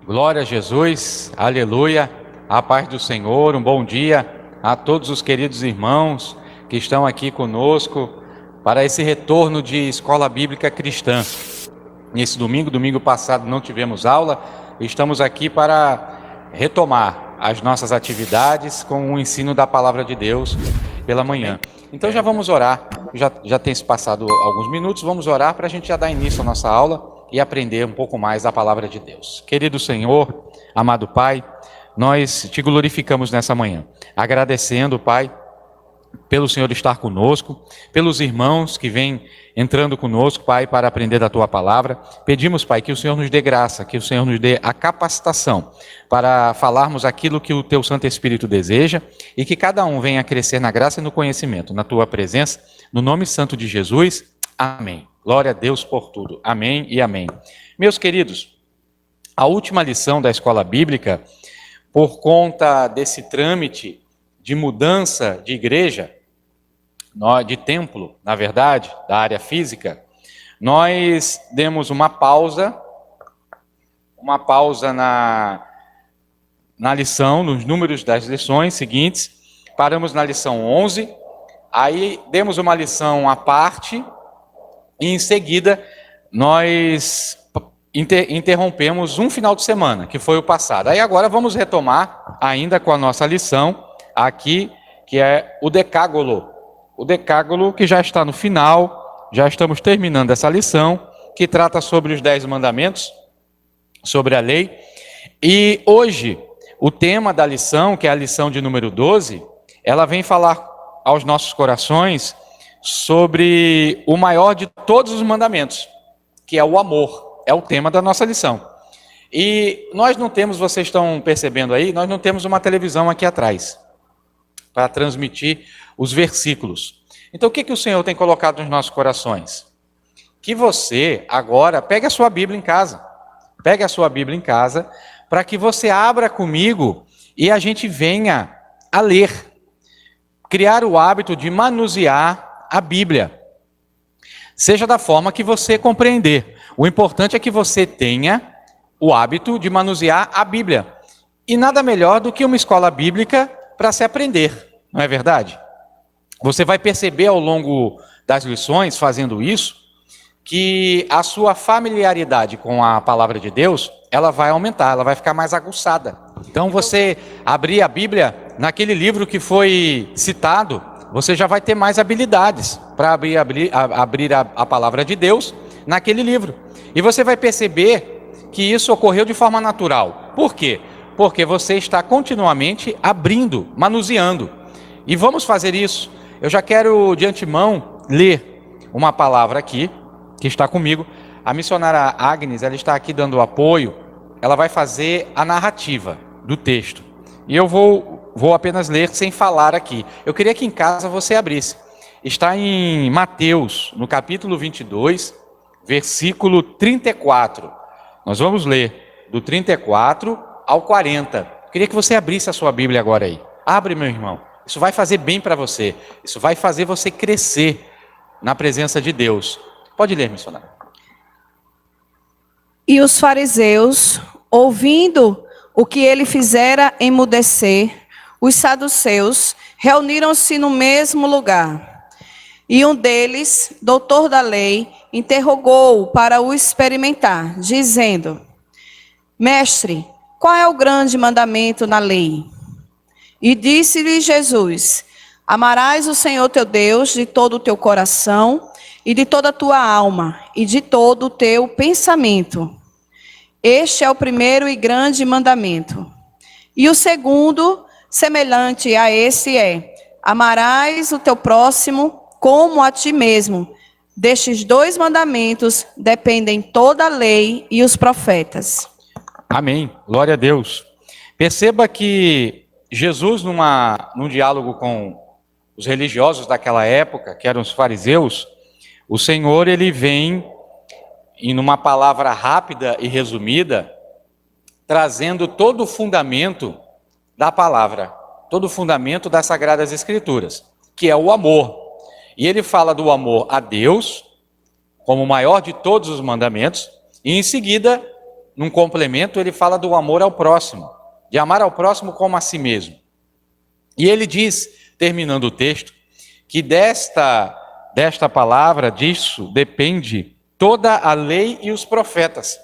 Glória a Jesus, aleluia, a paz do Senhor, um bom dia a todos os queridos irmãos que estão aqui conosco para esse retorno de Escola Bíblica Cristã. Nesse domingo passado não tivemos aula, estamos aqui para retomar as nossas atividades com o ensino da Palavra de Deus pela manhã. Então já vamos orar, já tem se passado alguns minutos, vamos orar para a gente já dar início à nossa aula e aprender um pouco mais da Palavra de Deus. Querido Senhor, amado Pai, nós te glorificamos nessa manhã, agradecendo, Pai, pelo Senhor estar conosco, pelos irmãos que vêm entrando conosco, Pai, para aprender da Tua Palavra. Pedimos, Pai, que o Senhor nos dê graça, que o Senhor nos dê a capacitação para falarmos aquilo que o Teu Santo Espírito deseja e que cada um venha a crescer na graça e no conhecimento, na Tua presença, no nome santo de Jesus. Amém. Glória a Deus por tudo. Amém e amém. Meus queridos, a última lição da Escola Bíblica, por conta desse trâmite de mudança de igreja, de templo, na verdade, da área física, nós demos uma pausa na lição, nos números das lições seguintes, paramos na lição 11, aí demos uma lição à parte, e em seguida nós interrompemos um final de semana, que foi o passado. Aí agora vamos retomar ainda com a nossa lição aqui, que é o Decágulo. O Decágulo que já está no final, já estamos terminando essa lição, que trata sobre os 10 mandamentos, sobre a lei. E hoje, o tema da lição, que é a lição de número 12, ela vem falar aos nossos corações sobre o maior de todos os mandamentos, que é o amor, é o tema da nossa lição. E nós não temos, vocês estão percebendo aí, nós não temos uma televisão aqui atrás para transmitir os versículos. Então o que o Senhor tem colocado nos nossos corações? Que você agora pegue a sua Bíblia em casa, para que você abra comigo e a gente venha a ler, criar o hábito de manusear a Bíblia, seja da forma que você compreender. O importante é que você tenha o hábito de manusear a Bíblia. E nada melhor do que uma escola bíblica para se aprender, não é verdade? Você vai perceber ao longo das lições, fazendo isso, que a sua familiaridade com a palavra de Deus, ela vai aumentar, ela vai ficar mais aguçada. Então você abrir a Bíblia naquele livro que foi citado, você já vai ter mais habilidades para abrir a palavra de Deus naquele livro. E você vai perceber que isso ocorreu de forma natural. Por quê? Porque você está continuamente abrindo, manuseando. E vamos fazer isso. Eu já quero de antemão ler uma palavra aqui, que está comigo. A missionária Agnes, ela está aqui dando apoio. Ela vai fazer a narrativa do texto. E eu vou apenas ler sem falar aqui. Eu queria que em casa você abrisse. Está em Mateus, no capítulo 22, versículo 34. Nós vamos ler do 34 ao 40. Eu queria que você abrisse a sua Bíblia agora aí. Abre, meu irmão. Isso vai fazer bem para você. Isso vai fazer você crescer na presença de Deus. Pode ler, missionário. E os fariseus, ouvindo o que ele fizera emudecer, os saduceus reuniram-se no mesmo lugar. E um deles, doutor da lei, interrogou-o para o experimentar, dizendo: Mestre, qual é o grande mandamento na lei? E disse-lhe Jesus: Amarás o Senhor teu Deus de todo o teu coração, e de toda a tua alma, e de todo o teu pensamento. Este é o primeiro e grande mandamento. E o segundo, semelhante a esse, é: amarás o teu próximo como a ti mesmo. Destes 2 mandamentos dependem toda a lei e os profetas. Amém. Glória a Deus. Perceba que Jesus, num diálogo com os religiosos daquela época, que eram os fariseus, o Senhor, ele vem, em uma palavra rápida e resumida, trazendo todo o fundamento da palavra, todo o fundamento das Sagradas Escrituras, que é o amor. E ele fala do amor a Deus, como o maior de todos os mandamentos, e em seguida num complemento, ele fala do amor ao próximo, de amar ao próximo como a si mesmo. E ele diz, terminando o texto, que desta palavra, disso, depende toda a lei e os profetas.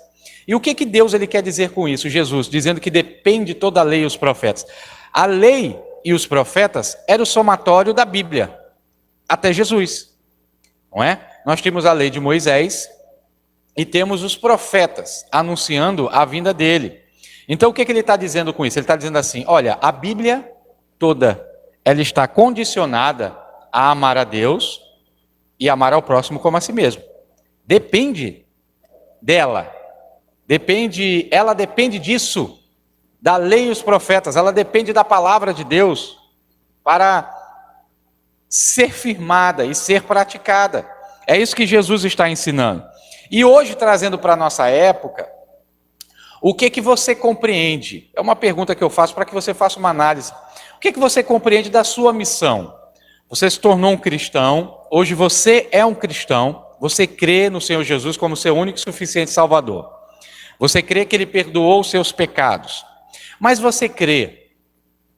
E o que Deus ele quer dizer com isso? Jesus, dizendo que depende toda a lei e os profetas. A lei e os profetas era o somatório da Bíblia, até Jesus, não é? Nós temos a lei de Moisés e temos os profetas anunciando a vinda dele. Então o que ele está dizendo com isso? Ele está dizendo assim, olha, a Bíblia toda, ela está condicionada a amar a Deus e amar ao próximo como a si mesmo. Depende dela. Ela depende disso, da lei e os profetas, ela depende da palavra de Deus para ser firmada e ser praticada. É isso que Jesus está ensinando. E hoje, trazendo para a nossa época, o que você compreende? É uma pergunta que eu faço para que você faça uma análise. O que você compreende da sua missão? Você se tornou um cristão, hoje você é um cristão, você crê no Senhor Jesus como seu único e suficiente Salvador. Você crê que Ele perdoou os seus pecados. Mas você crê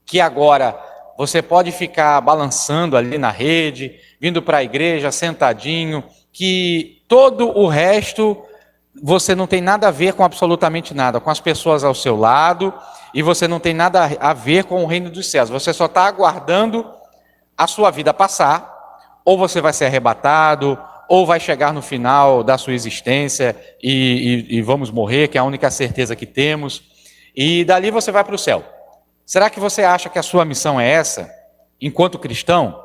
que agora você pode ficar balançando ali na rede, vindo para a igreja, sentadinho, que todo o resto você não tem nada a ver com absolutamente nada, com as pessoas ao seu lado, e você não tem nada a ver com o reino dos céus. Você só está aguardando a sua vida passar, ou você vai ser arrebatado, ou vai chegar no final da sua existência e vamos morrer, que é a única certeza que temos, e dali você vai para o céu. Será que você acha que a sua missão é essa, enquanto cristão?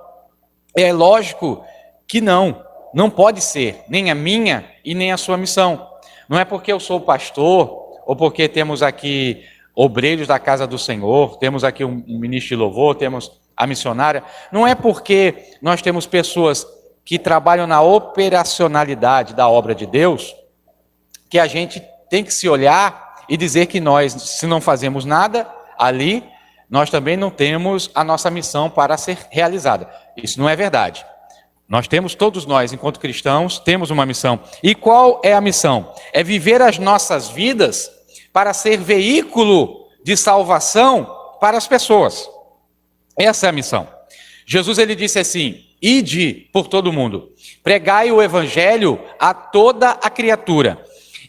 É lógico que não pode ser, nem a minha e nem a sua missão. Não é porque eu sou pastor, ou porque temos aqui obreiros da casa do Senhor, temos aqui um ministro de louvor, temos a missionária, não é porque nós temos pessoas que trabalham na operacionalidade da obra de Deus, que a gente tem que se olhar e dizer que nós, se não fazemos nada ali, nós também não temos a nossa missão para ser realizada. Isso não é verdade. Todos nós, enquanto cristãos, temos uma missão. E qual é a missão? É viver as nossas vidas para ser veículo de salvação para as pessoas. Essa é a missão. Jesus ele disse assim, ide por todo mundo, pregai o evangelho a toda a criatura.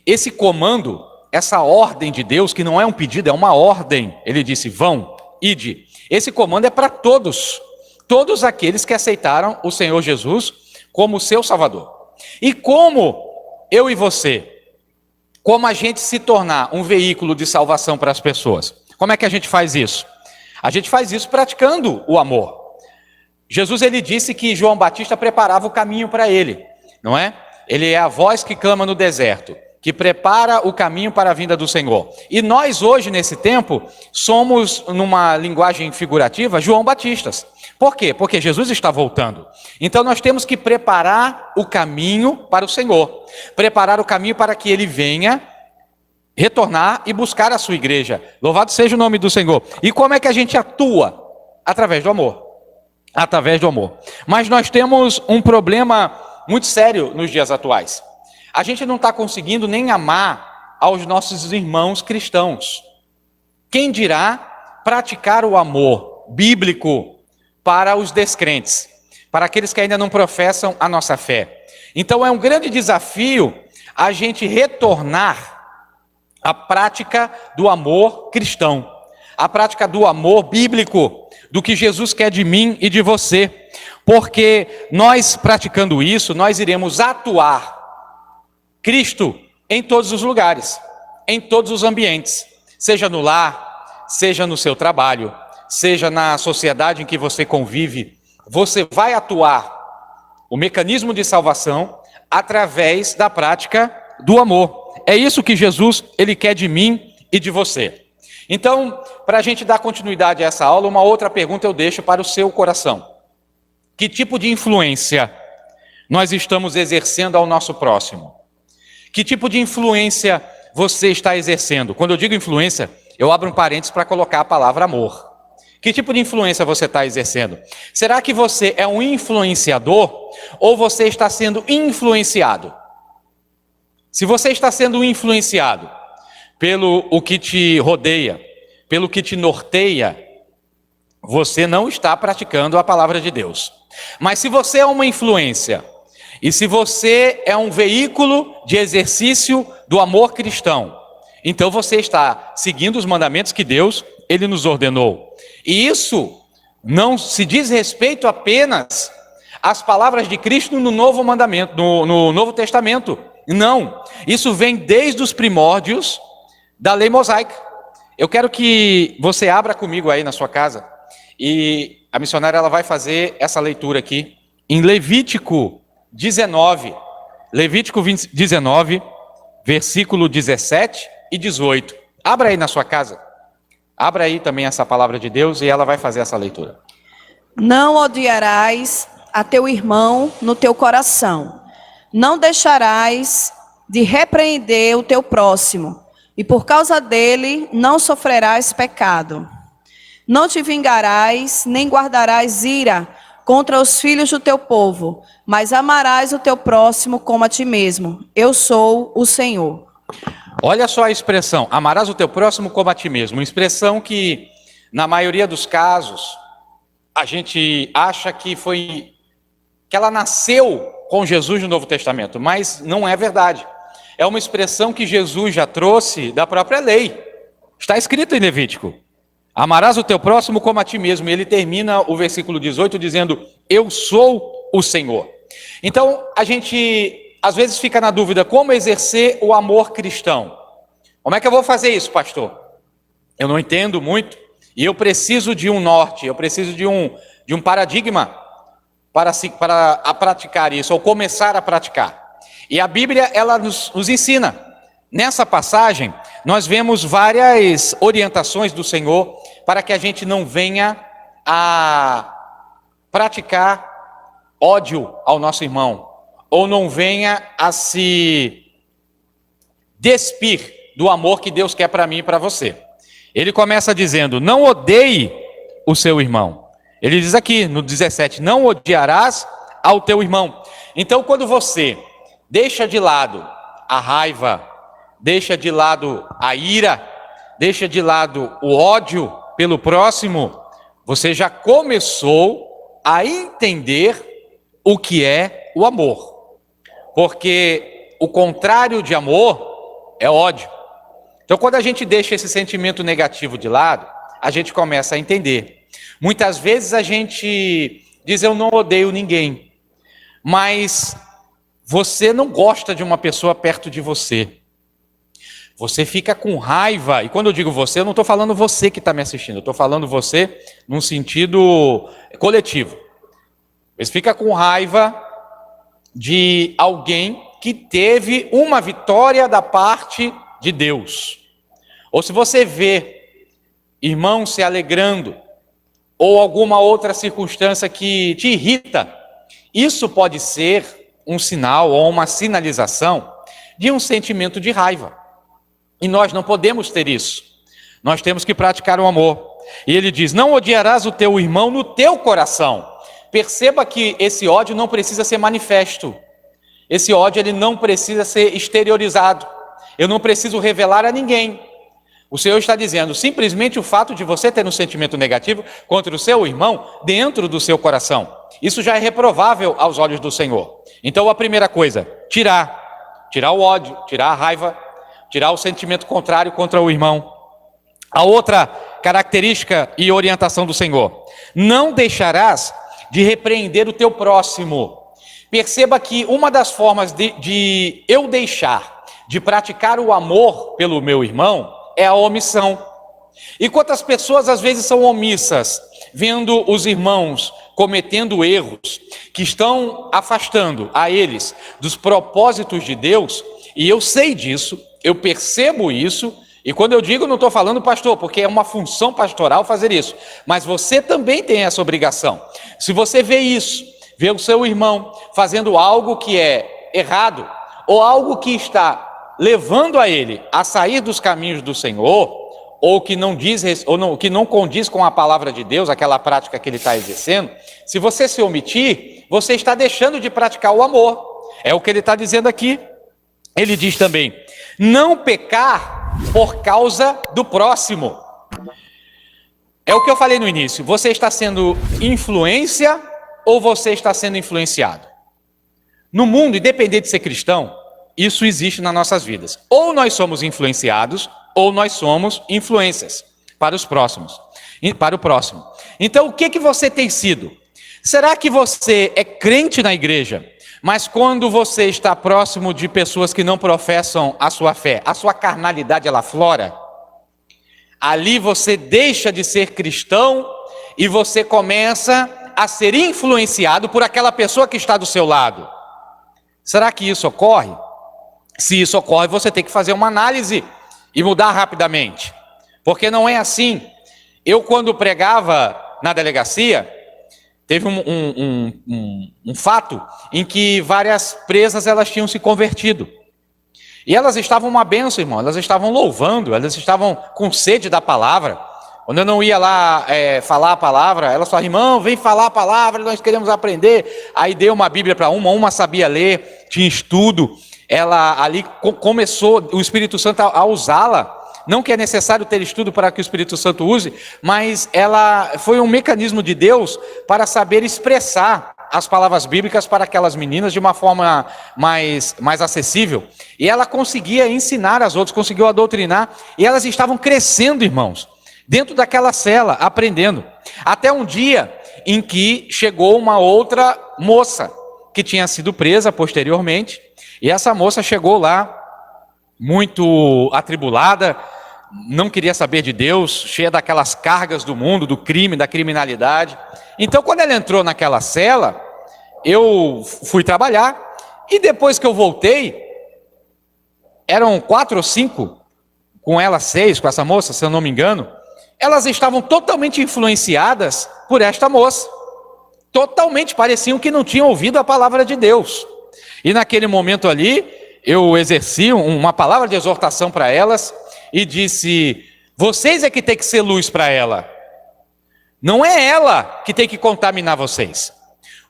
Esse comando, essa ordem de Deus, que não é um pedido, é uma ordem, ele disse, vão, ide. Esse comando é para todos aqueles que aceitaram o Senhor Jesus como seu Salvador. E como eu e você, como a gente se tornar um veículo de salvação para as pessoas? Como é que a gente faz isso? A gente faz isso praticando o amor. Jesus ele disse que João Batista preparava o caminho para ele, não é? Ele é a voz que clama no deserto, que prepara o caminho para a vinda do Senhor. E nós hoje, nesse tempo, somos, numa linguagem figurativa, João Batistas. Por quê? Porque Jesus está voltando. Então nós temos que preparar o caminho para o Senhor. Preparar o caminho para que Ele venha retornar e buscar a sua igreja. Louvado seja o nome do Senhor. E como é que a gente atua? Através do amor. Através do amor. Mas nós temos um problema muito sério nos dias atuais. A gente não está conseguindo nem amar aos nossos irmãos cristãos. Quem dirá praticar o amor bíblico para os descrentes, para aqueles que ainda não professam a nossa fé. Então é um grande desafio a gente retornar à prática do amor cristão, à prática do amor bíblico, do que Jesus quer de mim e de você, porque nós praticando isso, nós iremos atuar Cristo em todos os lugares, em todos os ambientes, seja no lar, seja no seu trabalho, seja na sociedade em que você convive, você vai atuar o mecanismo de salvação através da prática do amor. É isso que Jesus ele quer de mim e de você. Então, para a gente dar continuidade a essa aula, uma outra pergunta eu deixo para o seu coração. Que tipo de influência nós estamos exercendo ao nosso próximo? Que tipo de influência você está exercendo? Quando eu digo influência, eu abro um parênteses para colocar a palavra amor. Que tipo de influência você está exercendo? Será que você é um influenciador ou você está sendo influenciado? Se você está sendo influenciado, pelo o que te rodeia, pelo que te norteia, você não está praticando a palavra de Deus. Mas se você é uma influência, e se você é um veículo de exercício do amor cristão, então você está seguindo os mandamentos que Deus, ele nos ordenou. E isso não se diz respeito apenas às palavras de Cristo no Novo Mandamento, no Novo Testamento. Não, isso vem desde os primórdios da lei mosaica. Eu quero que você abra comigo aí na sua casa, e a missionária ela vai fazer essa leitura aqui, em Levítico 19, Levítico 19, versículo 17 e 18. Abra aí na sua casa. Abra aí também essa palavra de Deus e ela vai fazer essa leitura. Não odiarás a teu irmão no teu coração. Não deixarás de repreender o teu próximo, e por causa dele não sofrerás pecado. Não te vingarás, nem guardarás ira contra os filhos do teu povo, mas amarás o teu próximo como a ti mesmo. Eu sou o Senhor. Olha só a expressão, amarás o teu próximo como a ti mesmo. Uma expressão que, na maioria dos casos, a gente acha que ela nasceu com Jesus no Novo Testamento, mas não é verdade. É uma expressão que Jesus já trouxe da própria lei. Está escrito em Levítico. Amarás o teu próximo como a ti mesmo. E ele termina o versículo 18 dizendo, eu sou o Senhor. Então, a gente às vezes fica na dúvida, como exercer o amor cristão? Como é que eu vou fazer isso, pastor? Eu não entendo muito, e eu preciso de um norte, eu preciso de um paradigma para praticar isso, ou começar a praticar. E a Bíblia, ela nos ensina. Nessa passagem, nós vemos várias orientações do Senhor para que a gente não venha a praticar ódio ao nosso irmão, ou não venha a se despir do amor que Deus quer para mim e para você. Ele começa dizendo, não odeie o seu irmão. Ele diz aqui no 17, não odiarás ao teu irmão. Então, quando você deixa de lado a raiva, deixa de lado a ira, deixa de lado o ódio pelo próximo, você já começou a entender o que é o amor. Porque o contrário de amor é ódio. Então, quando a gente deixa esse sentimento negativo de lado, a gente começa a entender. Muitas vezes a gente diz, eu não odeio ninguém, mas você não gosta de uma pessoa perto de você. Você fica com raiva, e quando eu digo você, eu não estou falando você que está me assistindo, eu estou falando você num sentido coletivo. Você fica com raiva de alguém que teve uma vitória da parte de Deus. Ou se você vê irmãos se alegrando, ou alguma outra circunstância que te irrita, isso pode ser um sinal ou uma sinalização de um sentimento de raiva. E nós não podemos ter isso. Nós temos que praticar o amor. E ele diz, não odiarás o teu irmão no teu coração. Perceba que esse ódio não precisa ser manifesto. Esse ódio ele não precisa ser exteriorizado. Eu não preciso revelar a ninguém. O Senhor está dizendo, simplesmente o fato de você ter um sentimento negativo contra o seu irmão dentro do seu coração. Isso já é reprovável aos olhos do Senhor. Então a primeira coisa, tirar o ódio, tirar a raiva, tirar o sentimento contrário contra o irmão. A outra característica e orientação do Senhor, não deixarás de repreender o teu próximo. Perceba que uma das formas de eu deixar de praticar o amor pelo meu irmão é a omissão. E quantas pessoas às vezes são omissas, vendo os irmãos cometendo erros que estão afastando a eles dos propósitos de Deus, e eu sei disso, eu percebo isso, e quando eu digo, não estou falando pastor, porque é uma função pastoral fazer isso, mas você também tem essa obrigação. Se você vê isso, vê o seu irmão fazendo algo que é errado, ou algo que está levando a ele a sair dos caminhos do Senhor, ou que que não condiz com a palavra de Deus, aquela prática que ele está exercendo, se você se omitir, você está deixando de praticar o amor. É o que ele está dizendo aqui. Ele diz também, não pecar por causa do próximo. É o que eu falei no início. Você está sendo influência ou você está sendo influenciado? No mundo, independente de ser cristão, isso existe nas nossas vidas. Ou nós somos influenciados, ou nós somos influências para os próximos, para o próximo. Então, o que você tem sido? Será que você é crente na igreja, mas quando você está próximo de pessoas que não professam a sua fé, a sua carnalidade ela aflora? Ali você deixa de ser cristão e você começa a ser influenciado por aquela pessoa que está do seu lado. Será que isso ocorre? Se isso ocorre, você tem que fazer uma análise e mudar rapidamente. Porque não é assim. Eu, quando pregava na delegacia, teve um fato em que várias presas elas tinham se convertido. E elas estavam uma bênção, irmão. Elas estavam louvando, elas estavam com sede da palavra. Quando eu não ia lá falar a palavra, elas falavam: irmão, vem falar a palavra, nós queremos aprender. Aí deu uma Bíblia para uma sabia ler, tinha estudo. Ela ali começou, o Espírito Santo a usá-la. Não que é necessário ter estudo para que o Espírito Santo use, mas ela foi um mecanismo de Deus para saber expressar as palavras bíblicas para aquelas meninas de uma forma mais acessível. E ela conseguia ensinar as outras, conseguiu doutrinar, e elas estavam crescendo, irmãos, dentro daquela cela, aprendendo. Até um dia em que chegou uma outra moça, que tinha sido presa posteriormente, e essa moça chegou lá, muito atribulada, não queria saber de Deus, cheia daquelas cargas do mundo, do crime, da criminalidade. Então, quando ela entrou naquela cela, eu fui trabalhar, e depois que eu voltei, eram 4 ou 5, com ela 6, com essa moça, se eu não me engano, elas estavam totalmente influenciadas por esta moça. Totalmente, pareciam que não tinham ouvido a palavra de Deus. E naquele momento ali, eu exerci uma palavra de exortação para elas e disse: vocês é que tem que ser luz para ela. Não é ela que tem que contaminar vocês.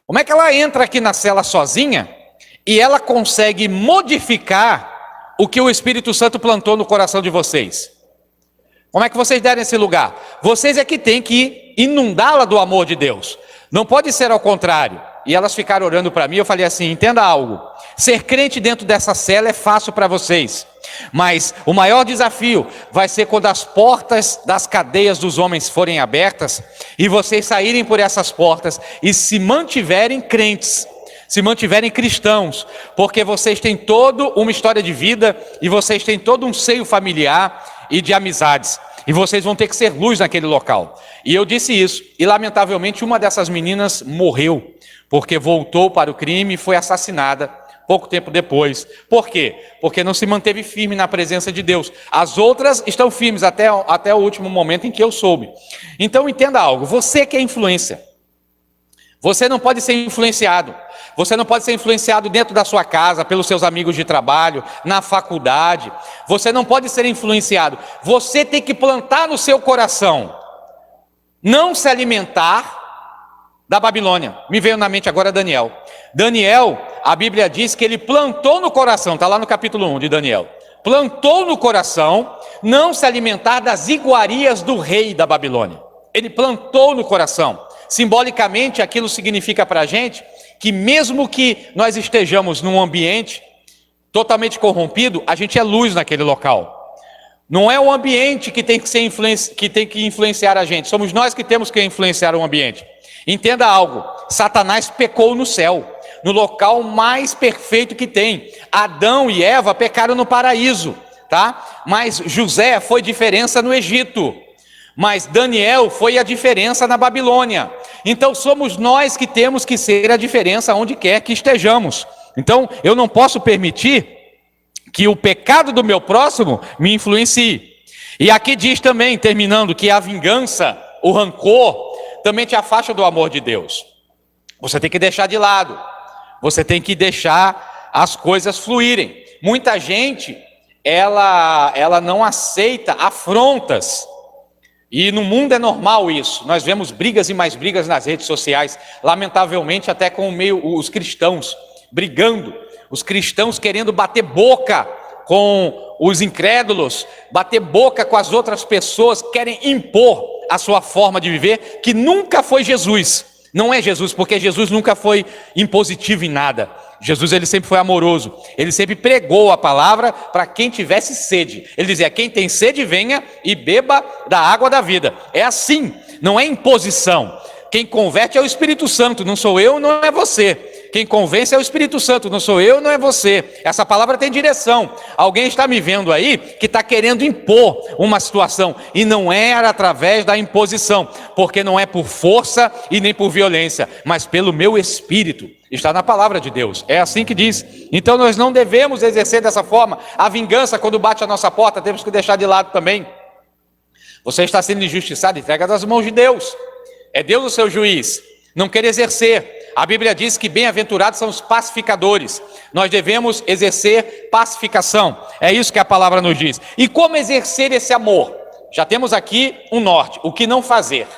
Como é que ela entra aqui na cela sozinha e ela consegue modificar o que o Espírito Santo plantou no coração de vocês? Como é que vocês deram esse lugar? Vocês é que tem que inundá-la do amor de Deus. Não pode ser ao contrário. E elas ficaram orando para mim, eu falei assim: entenda algo, ser crente dentro dessa cela é fácil para vocês, mas o maior desafio vai ser quando as portas das cadeias dos homens forem abertas, e vocês saírem por essas portas e se mantiverem crentes, se mantiverem cristãos, porque vocês têm toda uma história de vida, e vocês têm todo um seio familiar e de amizades, e vocês vão ter que ser luz naquele local. E eu disse isso, e lamentavelmente uma dessas meninas morreu, porque voltou para o crime e foi assassinada pouco tempo depois. Por quê? Porque não se manteve firme na presença de Deus. As outras estão firmes até o último momento em que eu soube. Então entenda algo, você que é influência, você não pode ser influenciado. Você não pode ser influenciado dentro da sua casa, pelos seus amigos de trabalho, na faculdade. Você não pode ser influenciado. Você tem que plantar no seu coração, não se alimentar da Babilônia. Me veio na mente agora Daniel. Daniel, a Bíblia diz que ele plantou no coração, está lá no capítulo 1 de Daniel. Plantou no coração não se alimentar das iguarias do rei da Babilônia. Ele plantou no coração. Simbolicamente, aquilo significa para a gente que mesmo que nós estejamos num ambiente totalmente corrompido, a gente é luz naquele local. Não é o ambiente que tem que influenciar a gente, somos nós que temos que influenciar o ambiente. Entenda algo, Satanás pecou no céu, no local mais perfeito que tem. Adão e Eva pecaram no paraíso, tá? Mas José foi diferença no Egito, mas Daniel foi a diferença na Babilônia. Então somos nós que temos que ser a diferença onde quer que estejamos. Então eu não posso permitir que o pecado do meu próximo me influencie. E aqui diz também, terminando, que a vingança, o rancor, também te afasta do amor de Deus. Você tem que deixar de lado. Você tem que deixar as coisas fluírem. Muita gente, ela não aceita afrontas. E no mundo é normal isso. Nós vemos brigas e mais brigas nas redes sociais. Lamentavelmente até com os cristãos brigando. Os cristãos querendo bater boca com os incrédulos, bater boca com as outras pessoas que querem impor a sua forma de viver, que nunca foi Jesus. Não é Jesus, porque Jesus nunca foi impositivo em nada. Jesus, ele sempre foi amoroso. Ele sempre pregou a palavra para quem tivesse sede. Ele dizia: quem tem sede, venha e beba da água da vida. É assim, não é imposição. Quem converte é o Espírito Santo, não sou eu, não é você. Quem convence é o Espírito Santo, não sou eu, não é você. Essa palavra tem direção. Alguém está me vendo aí que está querendo impor uma situação, e não era através da imposição, porque não é por força e nem por violência, mas pelo meu Espírito. Está na palavra de Deus, é assim que diz. Então nós não devemos exercer dessa forma. A vingança, quando bate a nossa porta, temos que deixar de lado também. Você está sendo injustiçado, entrega das mãos de Deus. É Deus o seu juiz. Não quer exercer. A Bíblia diz que bem-aventurados são os pacificadores. Nós devemos exercer pacificação. É isso que a palavra nos diz. E como exercer esse amor? Já temos aqui um norte, o que não fazer.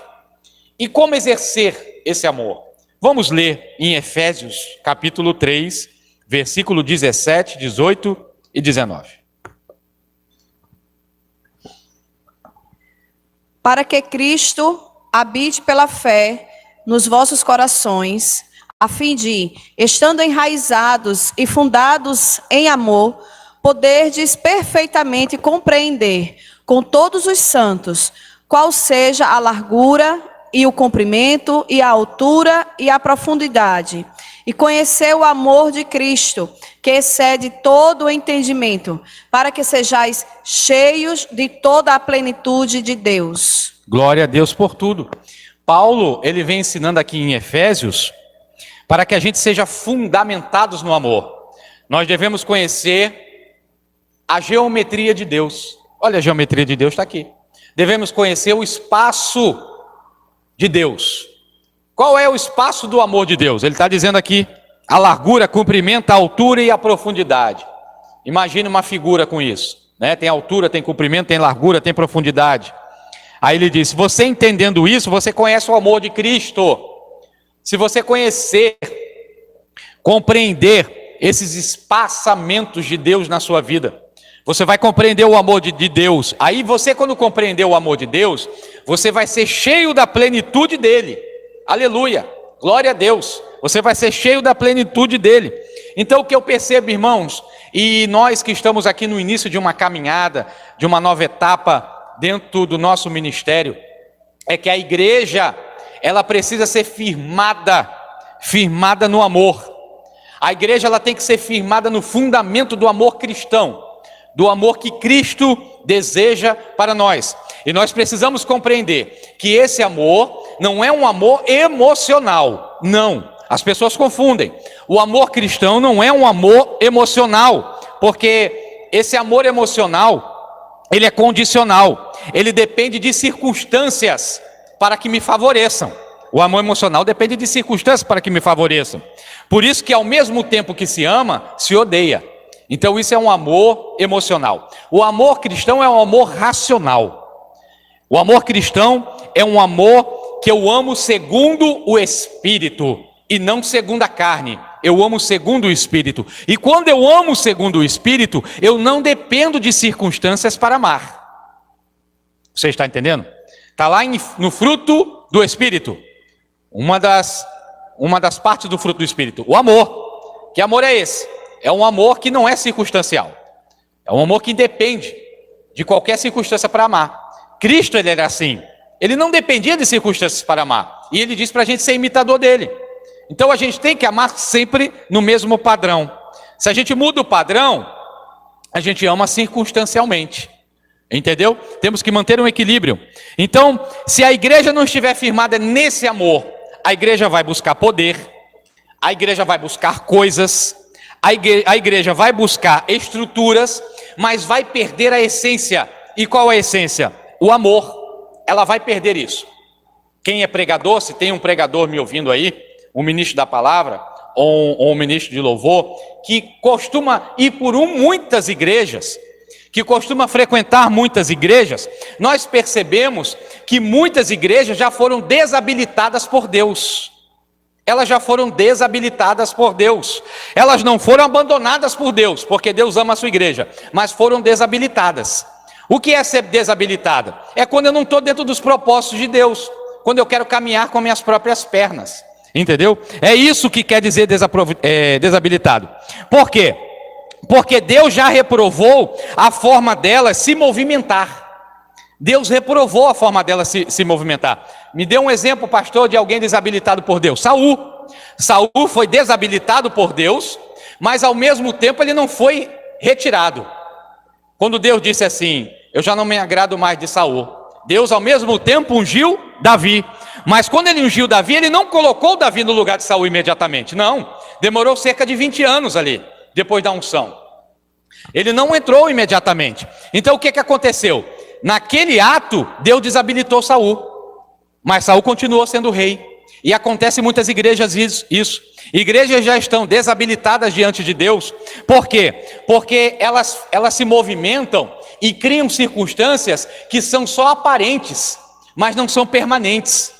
E como exercer esse amor? Vamos ler em Efésios capítulo 3, versículo 17, 18 e 19. Para que Cristo habite pela fé nos vossos corações, a fim de, estando enraizados e fundados em amor, poderdes perfeitamente compreender com todos os santos qual seja a largura e o comprimento e a altura e a profundidade, e conhecer o amor de Cristo, que excede todo o entendimento, para que sejais cheios de toda a plenitude de Deus. Glória a Deus por tudo. Paulo, ele vem ensinando aqui em Efésios, para que a gente seja fundamentados no amor. Nós devemos conhecer a geometria de Deus. Olha, a geometria de Deus está aqui. Devemos conhecer o espaço de Deus. Qual é o espaço do amor de Deus? Ele está dizendo aqui: a largura, comprimento, a altura e a profundidade. Imagine uma figura com isso, né? Tem altura, tem comprimento, tem largura, tem profundidade. Aí ele diz: você entendendo isso, você conhece o amor de Cristo. Se você conhecer, compreender esses espaçamentos de Deus na sua vida, você vai compreender o amor de Deus. Aí você, quando compreender o amor de Deus, você vai ser cheio da plenitude dele. Aleluia, glória a Deus. Você vai ser cheio da plenitude dele. Então o que eu percebo, irmãos, e nós que estamos aqui no início de uma caminhada, de uma nova etapa dentro do nosso ministério, é que a igreja, ela precisa ser firmada no amor. A igreja, ela tem que ser firmada no fundamento do amor cristão, do amor que Cristo deseja para nós. E nós precisamos compreender que esse amor não é um amor emocional. Não, as pessoas confundem. O amor cristão não é um amor emocional, porque esse amor emocional, ele é condicional, ele depende de circunstâncias para que me favoreçam. O amor emocional depende de circunstâncias para que me favoreçam. Por isso que ao mesmo tempo que se ama, se odeia. Então isso é um amor emocional. O amor cristão é um amor racional. O amor cristão é um amor que eu amo segundo o Espírito e não segundo a carne. Eu amo segundo o Espírito. E quando eu amo segundo o Espírito, eu não dependo de circunstâncias para amar. Você está entendendo? Está lá no fruto do Espírito. Uma das partes do fruto do Espírito. O amor. Que amor é esse? É um amor que não é circunstancial. É um amor que depende de qualquer circunstância para amar. Cristo, ele era assim. Ele não dependia de circunstâncias para amar. E ele disse para a gente ser imitador dele. Então a gente tem que amar sempre no mesmo padrão. Se a gente muda o padrão, a gente ama circunstancialmente. Entendeu? Temos que manter um equilíbrio. Então, se a igreja não estiver firmada nesse amor, a igreja vai buscar poder, a igreja vai buscar coisas, a igreja vai buscar estruturas, mas vai perder a essência. E qual é a essência? O amor. Ela vai perder isso. Quem é pregador, se tem um pregador me ouvindo aí, um ministro da palavra, ou um ministro de louvor, que costuma ir por muitas igrejas, que costuma frequentar muitas igrejas, nós percebemos que muitas igrejas já foram desabilitadas por Deus. elas já foram desabilitadas por Deus. Elas não foram abandonadas por Deus, porque Deus ama a sua igreja, mas foram desabilitadas. O que é ser desabilitada? É quando eu não estou dentro dos propósitos de Deus, quando eu quero caminhar com minhas próprias pernas, entendeu? É isso que quer dizer desabilitado. Por quê? Porque Deus já reprovou a forma delas se movimentar. Deus reprovou a forma dela se movimentar. Me dê um exemplo, pastor, de alguém desabilitado por Deus. Saul. Saul foi desabilitado por Deus, mas ao mesmo tempo ele não foi retirado. Quando Deus disse assim, eu já não me agrado mais de Saul, Deus ao mesmo tempo ungiu Davi. Mas quando ele ungiu Davi, ele não colocou Davi no lugar de Saul imediatamente. Não, demorou cerca de 20 anos ali, depois da unção. Ele não entrou imediatamente. Então o que aconteceu? Naquele ato, Deus desabilitou Saul, mas Saul continuou sendo rei. E acontece em muitas igrejas isso. Igrejas já estão desabilitadas diante de Deus. Por quê? Porque elas se movimentam e criam circunstâncias que são só aparentes, mas não são permanentes.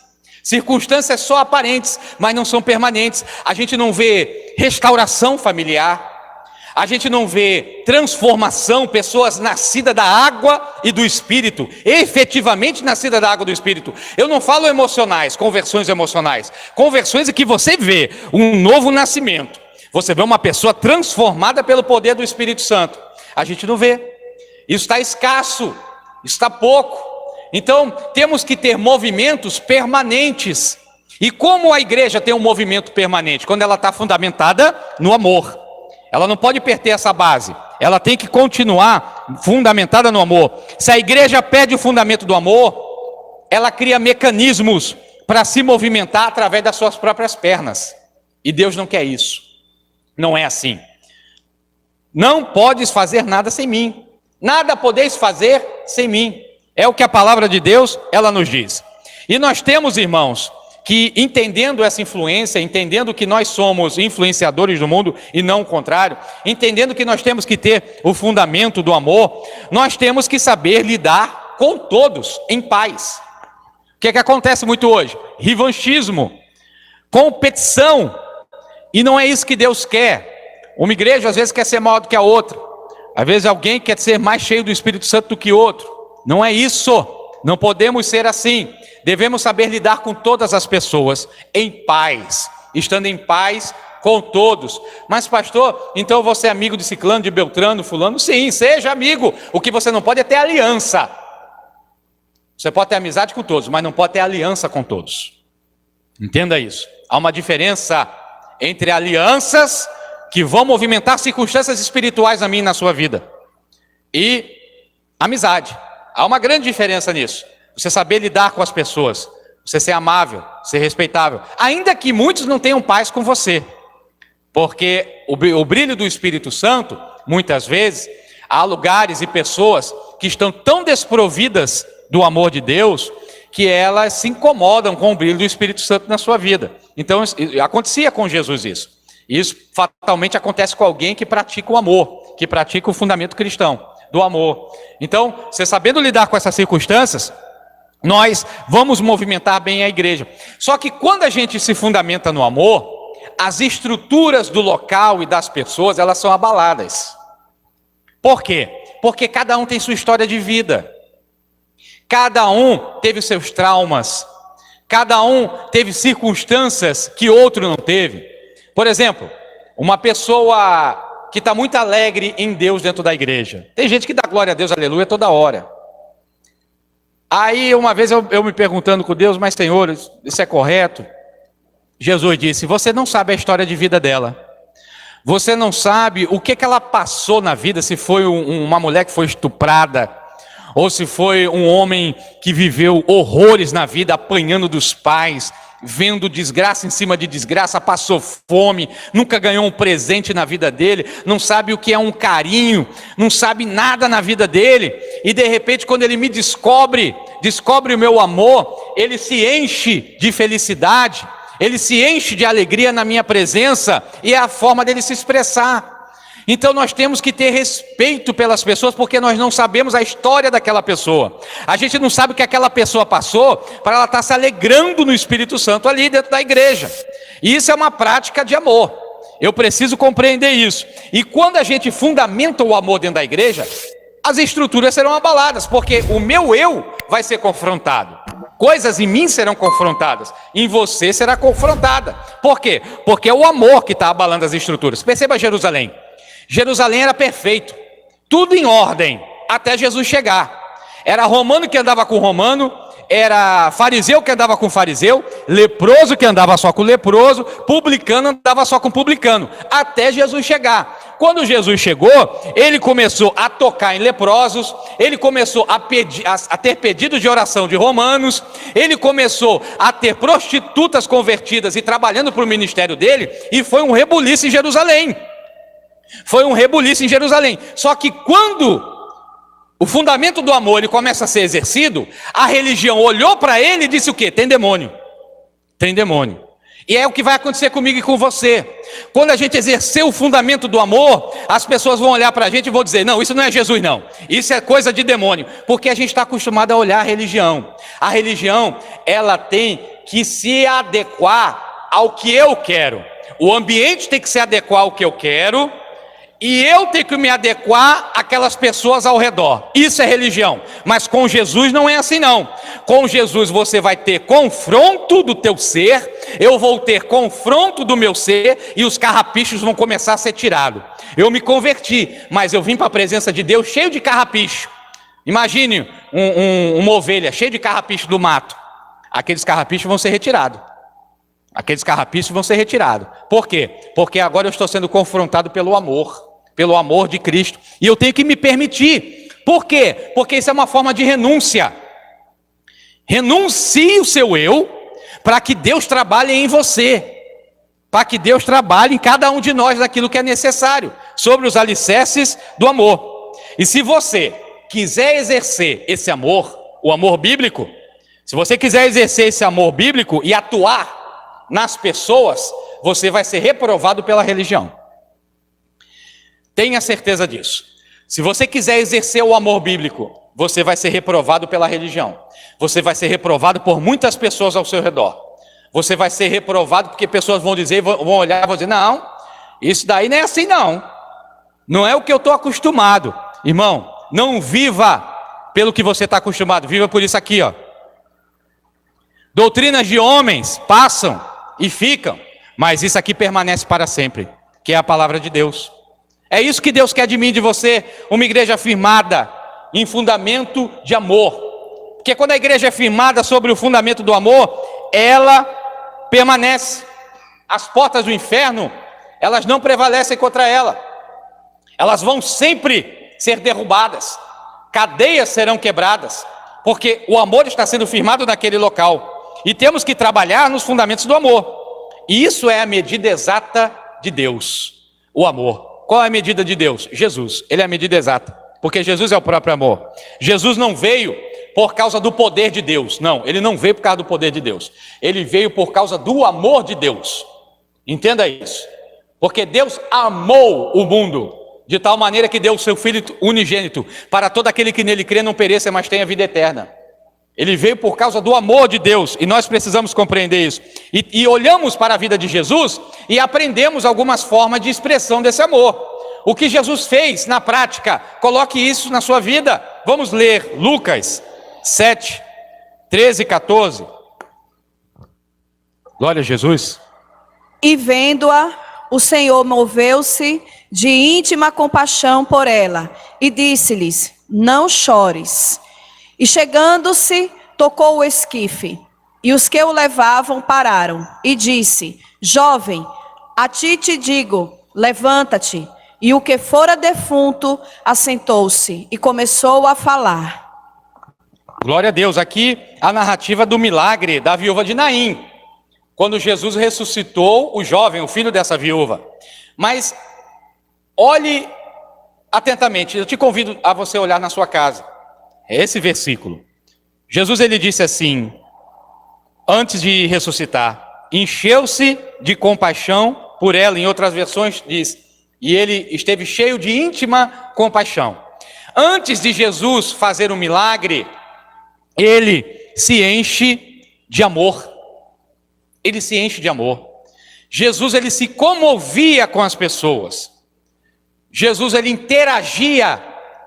Circunstâncias só aparentes, mas não são permanentes. A gente não vê restauração familiar. A gente não vê transformação, pessoas nascidas da água e do Espírito, efetivamente nascidas da água e do Espírito. Eu não falo emocionais, conversões emocionais. Conversões em que você vê um novo nascimento. Você vê uma pessoa transformada pelo poder do Espírito Santo. A gente não vê. Isso está escasso, está pouco. Então, temos que ter movimentos permanentes. E como a igreja tem um movimento permanente? Quando ela está fundamentada no amor. Ela não pode perder essa base. Ela tem que continuar fundamentada no amor. Se a igreja perde o fundamento do amor, ela cria mecanismos para se movimentar através das suas próprias pernas. E Deus não quer isso. Não é assim. Não podes fazer nada sem mim. Nada podeis fazer sem mim. É o que a palavra de Deus, ela nos diz. E nós temos, irmãos, que entendendo essa influência, entendendo que nós somos influenciadores do mundo e não o contrário, entendendo que nós temos que ter o fundamento do amor, nós temos que saber lidar com todos em paz. O que acontece muito hoje? Revanchismo, competição, e não é isso que Deus quer. Uma igreja às vezes quer ser maior do que a outra, às vezes alguém quer ser mais cheio do Espírito Santo do que outro. Não é isso, não podemos ser assim. Devemos saber lidar com todas as pessoas em paz, estando em paz com todos. Mas pastor, então você é amigo de ciclano, de beltrano, fulano? Sim, seja amigo. O que você não pode é ter aliança. Você pode ter amizade com todos, mas não pode ter aliança com todos. Entenda isso. Há uma diferença entre alianças que vão movimentar circunstâncias espirituais na minha e na sua vida e amizade. Há uma grande diferença nisso. Você saber lidar com as pessoas, você ser amável, ser respeitável, ainda que muitos não tenham paz com você, porque o brilho do Espírito Santo, muitas vezes, há lugares e pessoas que estão tão desprovidas do amor de Deus, que elas se incomodam com o brilho do Espírito Santo na sua vida. Então, acontecia com Jesus isso. Isso fatalmente acontece com alguém que pratica o amor, que pratica o fundamento cristão do amor. Então, você sabendo lidar com essas circunstâncias, nós vamos movimentar bem a igreja. Só que quando a gente se fundamenta no amor, as estruturas do local e das pessoas, elas são abaladas. Por quê? Porque cada um tem sua história de vida. Cada um teve os seus traumas. Cada um teve circunstâncias que outro não teve. Por exemplo, uma pessoa que está muito alegre em Deus dentro da igreja. Tem gente que dá glória a Deus, aleluia, toda hora. Aí uma vez eu me perguntando com Deus, mas Senhor, isso é correto? Jesus disse, você não sabe a história de vida dela. Você não sabe o que ela passou na vida, se foi uma mulher que foi estuprada, ou se foi um homem que viveu horrores na vida, apanhando dos pais, vendo desgraça em cima de desgraça, passou fome, nunca ganhou um presente na vida dele, não sabe o que é um carinho, não sabe nada na vida dele, e de repente quando ele me descobre o meu amor, ele se enche de felicidade, ele se enche de alegria na minha presença, e é a forma dele se expressar. Então nós temos que ter respeito pelas pessoas, porque nós não sabemos a história daquela pessoa. A gente não sabe o que aquela pessoa passou para ela estar se alegrando no Espírito Santo ali dentro da igreja. E isso é uma prática de amor. Eu preciso compreender isso. E quando a gente fundamenta o amor dentro da igreja, as estruturas serão abaladas, porque o meu eu vai ser confrontado. Coisas em mim serão confrontadas, em você será confrontada. Por quê? Porque é o amor que está abalando as estruturas. Perceba Jerusalém. Jerusalém era perfeito, tudo em ordem, até Jesus chegar. Era romano que andava com romano, era fariseu que andava com fariseu, leproso que andava só com leproso, publicano andava só com publicano, até Jesus chegar. Quando Jesus chegou, ele começou a tocar em leprosos, ele começou a ter pedidos de oração de romanos, ele começou a ter prostitutas convertidas e trabalhando para o ministério dele, e foi um rebuliço em Jerusalém. Foi um rebuliço em Jerusalém. Só que quando o fundamento do amor ele começa a ser exercido, a religião olhou para ele e disse o quê? Tem demônio. Tem demônio. E é o que vai acontecer comigo e com você. Quando a gente exercer o fundamento do amor, as pessoas vão olhar para a gente e vão dizer, não, isso não é Jesus não. Isso é coisa de demônio. Porque a gente está acostumado a olhar a religião. A religião, ela tem que se adequar ao que eu quero. O ambiente tem que se adequar ao que eu quero. E eu tenho que me adequar àquelas pessoas ao redor. Isso é religião. Mas com Jesus não é assim não. Com Jesus você vai ter confronto do teu ser, eu vou ter confronto do meu ser, e os carrapichos vão começar a ser tirados. Eu me converti, mas eu vim para a presença de Deus cheio de carrapicho. Imagine uma ovelha cheia de carrapicho do mato. Aqueles carrapichos vão ser retirados. Aqueles carrapichos vão ser retirados. Por quê? Porque agora eu estou sendo confrontado pelo amor de Cristo, e eu tenho que me permitir. Por quê? Porque isso é uma forma de renúncia. Renuncie o seu eu, para que Deus trabalhe em você, para que Deus trabalhe em cada um de nós naquilo que é necessário, sobre os alicerces do amor. E se você quiser exercer esse amor, o amor bíblico, se você quiser exercer esse amor bíblico e atuar nas pessoas, você vai ser reprovado pela religião. Tenha certeza disso. Se você quiser exercer o amor bíblico, você vai ser reprovado pela religião. Você vai ser reprovado por muitas pessoas ao seu redor. Você vai ser reprovado porque pessoas vão dizer, vão olhar e vão dizer, não, isso daí não é assim não. Não é o que eu estou acostumado. Irmão, não viva pelo que você está acostumado, viva por isso aqui, ó. Doutrinas de homens passam e ficam, mas isso aqui permanece para sempre, que é a palavra de Deus. É isso que Deus quer de mim e de você, uma igreja firmada em fundamento de amor. Porque quando a igreja é firmada sobre o fundamento do amor, ela permanece. As portas do inferno, elas não prevalecem contra ela. Elas vão sempre ser derrubadas. Cadeias serão quebradas, porque o amor está sendo firmado naquele local. E temos que trabalhar nos fundamentos do amor. E isso é a medida exata de Deus, o amor. Qual é a medida de Deus? Jesus, ele é a medida exata, porque Jesus é o próprio amor. Jesus não veio por causa do poder de Deus, não, ele não veio por causa do poder de Deus, ele veio por causa do amor de Deus. Entenda isso, porque Deus amou o mundo, de tal maneira que deu o seu Filho unigênito, para todo aquele que nele crê não pereça, mas tenha vida eterna. Ele veio por causa do amor de Deus, e nós precisamos compreender isso. E olhamos para a vida de Jesus e aprendemos algumas formas de expressão desse amor. O que Jesus fez na prática, coloque isso na sua vida. Vamos ler Lucas 7, 13 e 14. Glória a Jesus. E vendo-a, o Senhor moveu-se de íntima compaixão por ela e disse-lhes, não chores. E chegando-se, tocou o esquife, e os que o levavam pararam, e disse, jovem, a ti te digo, levanta-te. E o que fora defunto assentou-se e começou a falar. Glória a Deus, aqui a narrativa do milagre da viúva de Naim, quando Jesus ressuscitou o jovem, o filho dessa viúva. Mas olhe atentamente, eu te convido a você olhar na sua casa. É esse versículo. Jesus ele disse assim, antes de ressuscitar, encheu-se de compaixão por ela, em outras versões diz, e ele esteve cheio de íntima compaixão. Antes de Jesus fazer um milagre, ele se enche de amor. Ele se enche de amor. Jesus, ele se comovia com as pessoas. Jesus, ele interagia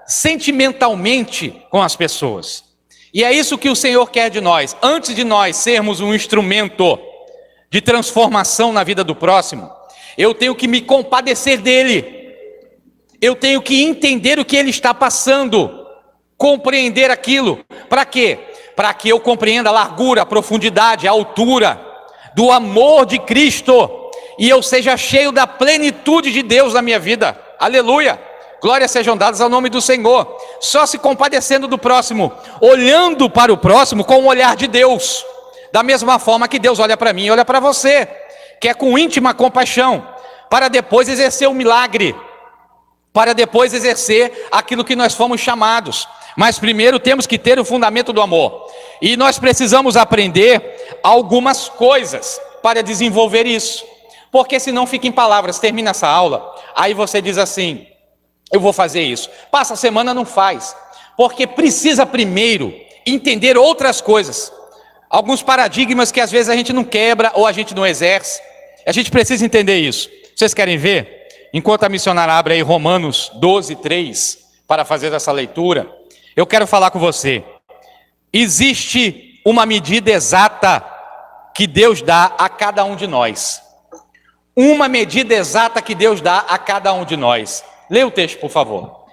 sentimentalmente com as pessoas. E é isso que o Senhor quer de nós. Antes de nós sermos um instrumento de transformação na vida do próximo, eu tenho que me compadecer dele. Eu tenho que entender o que ele está passando, compreender aquilo. Para quê? Para que eu compreenda a largura, a profundidade, a altura do amor de Cristo e eu seja cheio da plenitude de Deus na minha vida. Aleluia! Glórias sejam dadas ao nome do Senhor. Só se compadecendo do próximo, olhando para o próximo com o olhar de Deus, da mesma forma que Deus olha para mim e olha para você, que é com íntima compaixão, para depois exercer o milagre, para depois exercer aquilo que nós fomos chamados. Mas primeiro temos que ter o fundamento do amor, e nós precisamos aprender algumas coisas para desenvolver isso, porque senão fica em palavras. Termina essa aula, aí você diz assim: eu vou fazer isso, passa a semana, não faz, porque precisa primeiro entender outras coisas, alguns paradigmas que às vezes a gente não quebra ou a gente não exerce. A gente precisa entender isso. Vocês querem ver? Enquanto a missionária abre aí Romanos 12:3 para fazer essa leitura, eu quero falar com você. Existe uma medida exata que Deus dá a cada um de nós. Uma medida exata que Deus dá a cada um de nós. Leia o texto, por favor.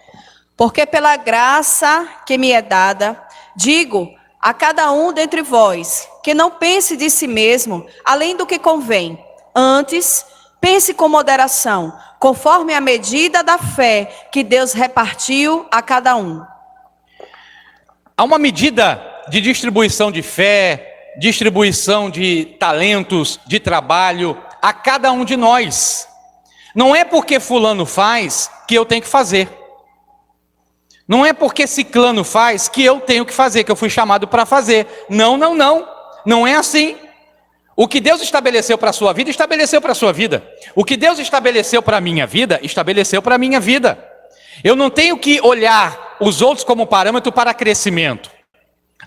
Porque pela graça que me é dada, digo a cada um dentre vós, que não pense de si mesmo além do que convém. Antes, pense com moderação, conforme a medida da fé que Deus repartiu a cada um. Há uma medida de distribuição de fé, distribuição de talentos, de trabalho a cada um de nós. Não é porque fulano faz que eu tenho que fazer. Não é porque ciclano faz que eu tenho que fazer, que eu fui chamado para fazer. Não, não, não. Não é assim. O que Deus estabeleceu para a sua vida, estabeleceu para a sua vida. O que Deus estabeleceu para a minha vida, estabeleceu para a minha vida. Eu não tenho que olhar os outros como parâmetro para crescimento.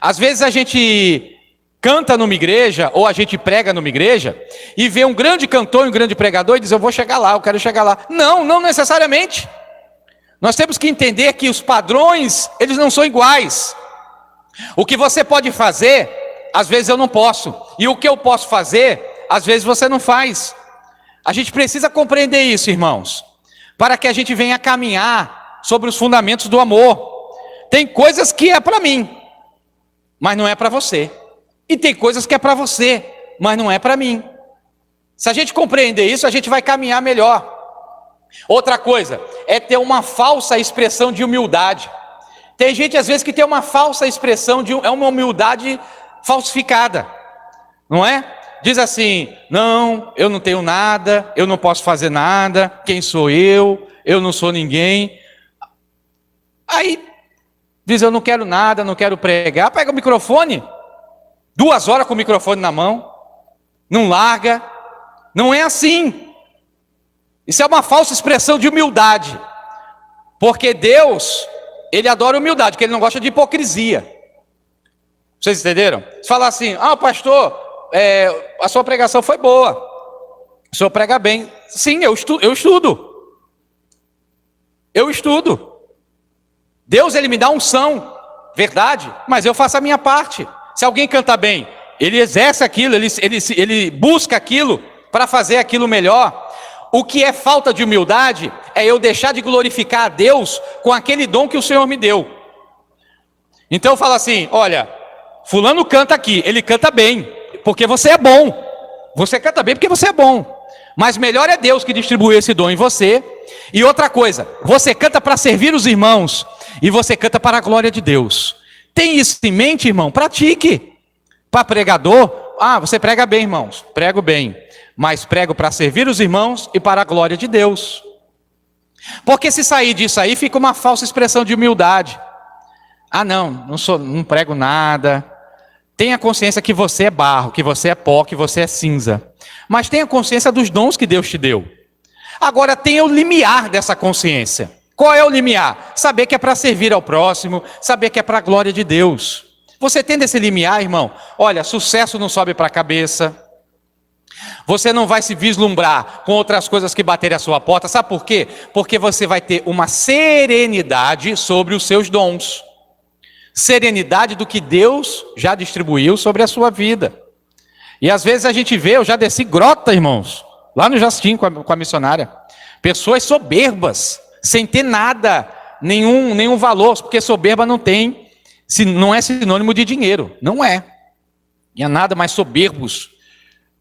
Às vezes a gente canta numa igreja, ou a gente prega numa igreja, e vê um grande cantor e um grande pregador e diz: eu vou chegar lá, eu quero chegar lá. Não, não necessariamente. Nós temos que entender que os padrões, eles não são iguais. O que você pode fazer, às vezes eu não posso. E o que eu posso fazer, às vezes você não faz. A gente precisa compreender isso, irmãos, para que a gente venha caminhar sobre os fundamentos do amor. Tem coisas que é para mim, mas não é para você. E tem coisas que é para você, mas não é para mim. Se a gente compreender isso, a gente vai caminhar melhor. Outra coisa é ter uma falsa expressão de humildade. Tem gente às vezes que tem uma falsa expressão é uma humildade falsificada, não é? Diz assim: não, eu não tenho nada, eu não posso fazer nada, quem sou eu não sou ninguém. Aí diz: eu não quero nada, não quero pregar. Pega o microfone, 2 horas com o microfone na mão, não larga. Não é assim. Isso é uma falsa expressão de humildade, porque Deus, Ele adora humildade, porque Ele não gosta de hipocrisia. Vocês entenderam? Se falar assim: pastor, a sua pregação foi boa, o senhor prega bem. Sim, eu estudo. Deus, Ele me dá unção, verdade, mas eu faço a minha parte. Se alguém canta bem, ele exerce aquilo, ele busca aquilo para fazer aquilo melhor. O que é falta de humildade é eu deixar de glorificar a Deus com aquele dom que o Senhor me deu. Então eu falo assim: olha, fulano canta aqui, ele canta bem, porque você é bom. Você canta bem porque você é bom. Mas melhor é Deus que distribui esse dom em você. E outra coisa, você canta para servir os irmãos, e você canta para a glória de Deus. Tem isso em mente, irmão? Pratique. Para pregador, você prega bem, irmãos, prego bem. Mas prego para servir os irmãos e para a glória de Deus. Porque se sair disso aí, fica uma falsa expressão de humildade. Não prego nada. Tenha consciência que você é barro, que você é pó, que você é cinza. Mas tenha consciência dos dons que Deus te deu. Agora tenha o limiar dessa consciência. Qual é o limiar? Saber que é para servir ao próximo, saber que é para a glória de Deus. Você tendo esse limiar, irmão, olha, sucesso não sobe para a cabeça. Você não vai se vislumbrar com outras coisas que baterem à sua porta. Sabe por quê? Porque você vai ter uma serenidade sobre os seus dons. Serenidade do que Deus já distribuiu sobre a sua vida. E às vezes a gente vê, eu já desci grota, irmãos, lá no Jastim com a missionária. Pessoas soberbas, sem ter nada, nenhum valor, porque soberba não é sinônimo de dinheiro. Não é. E é nada mais soberbos.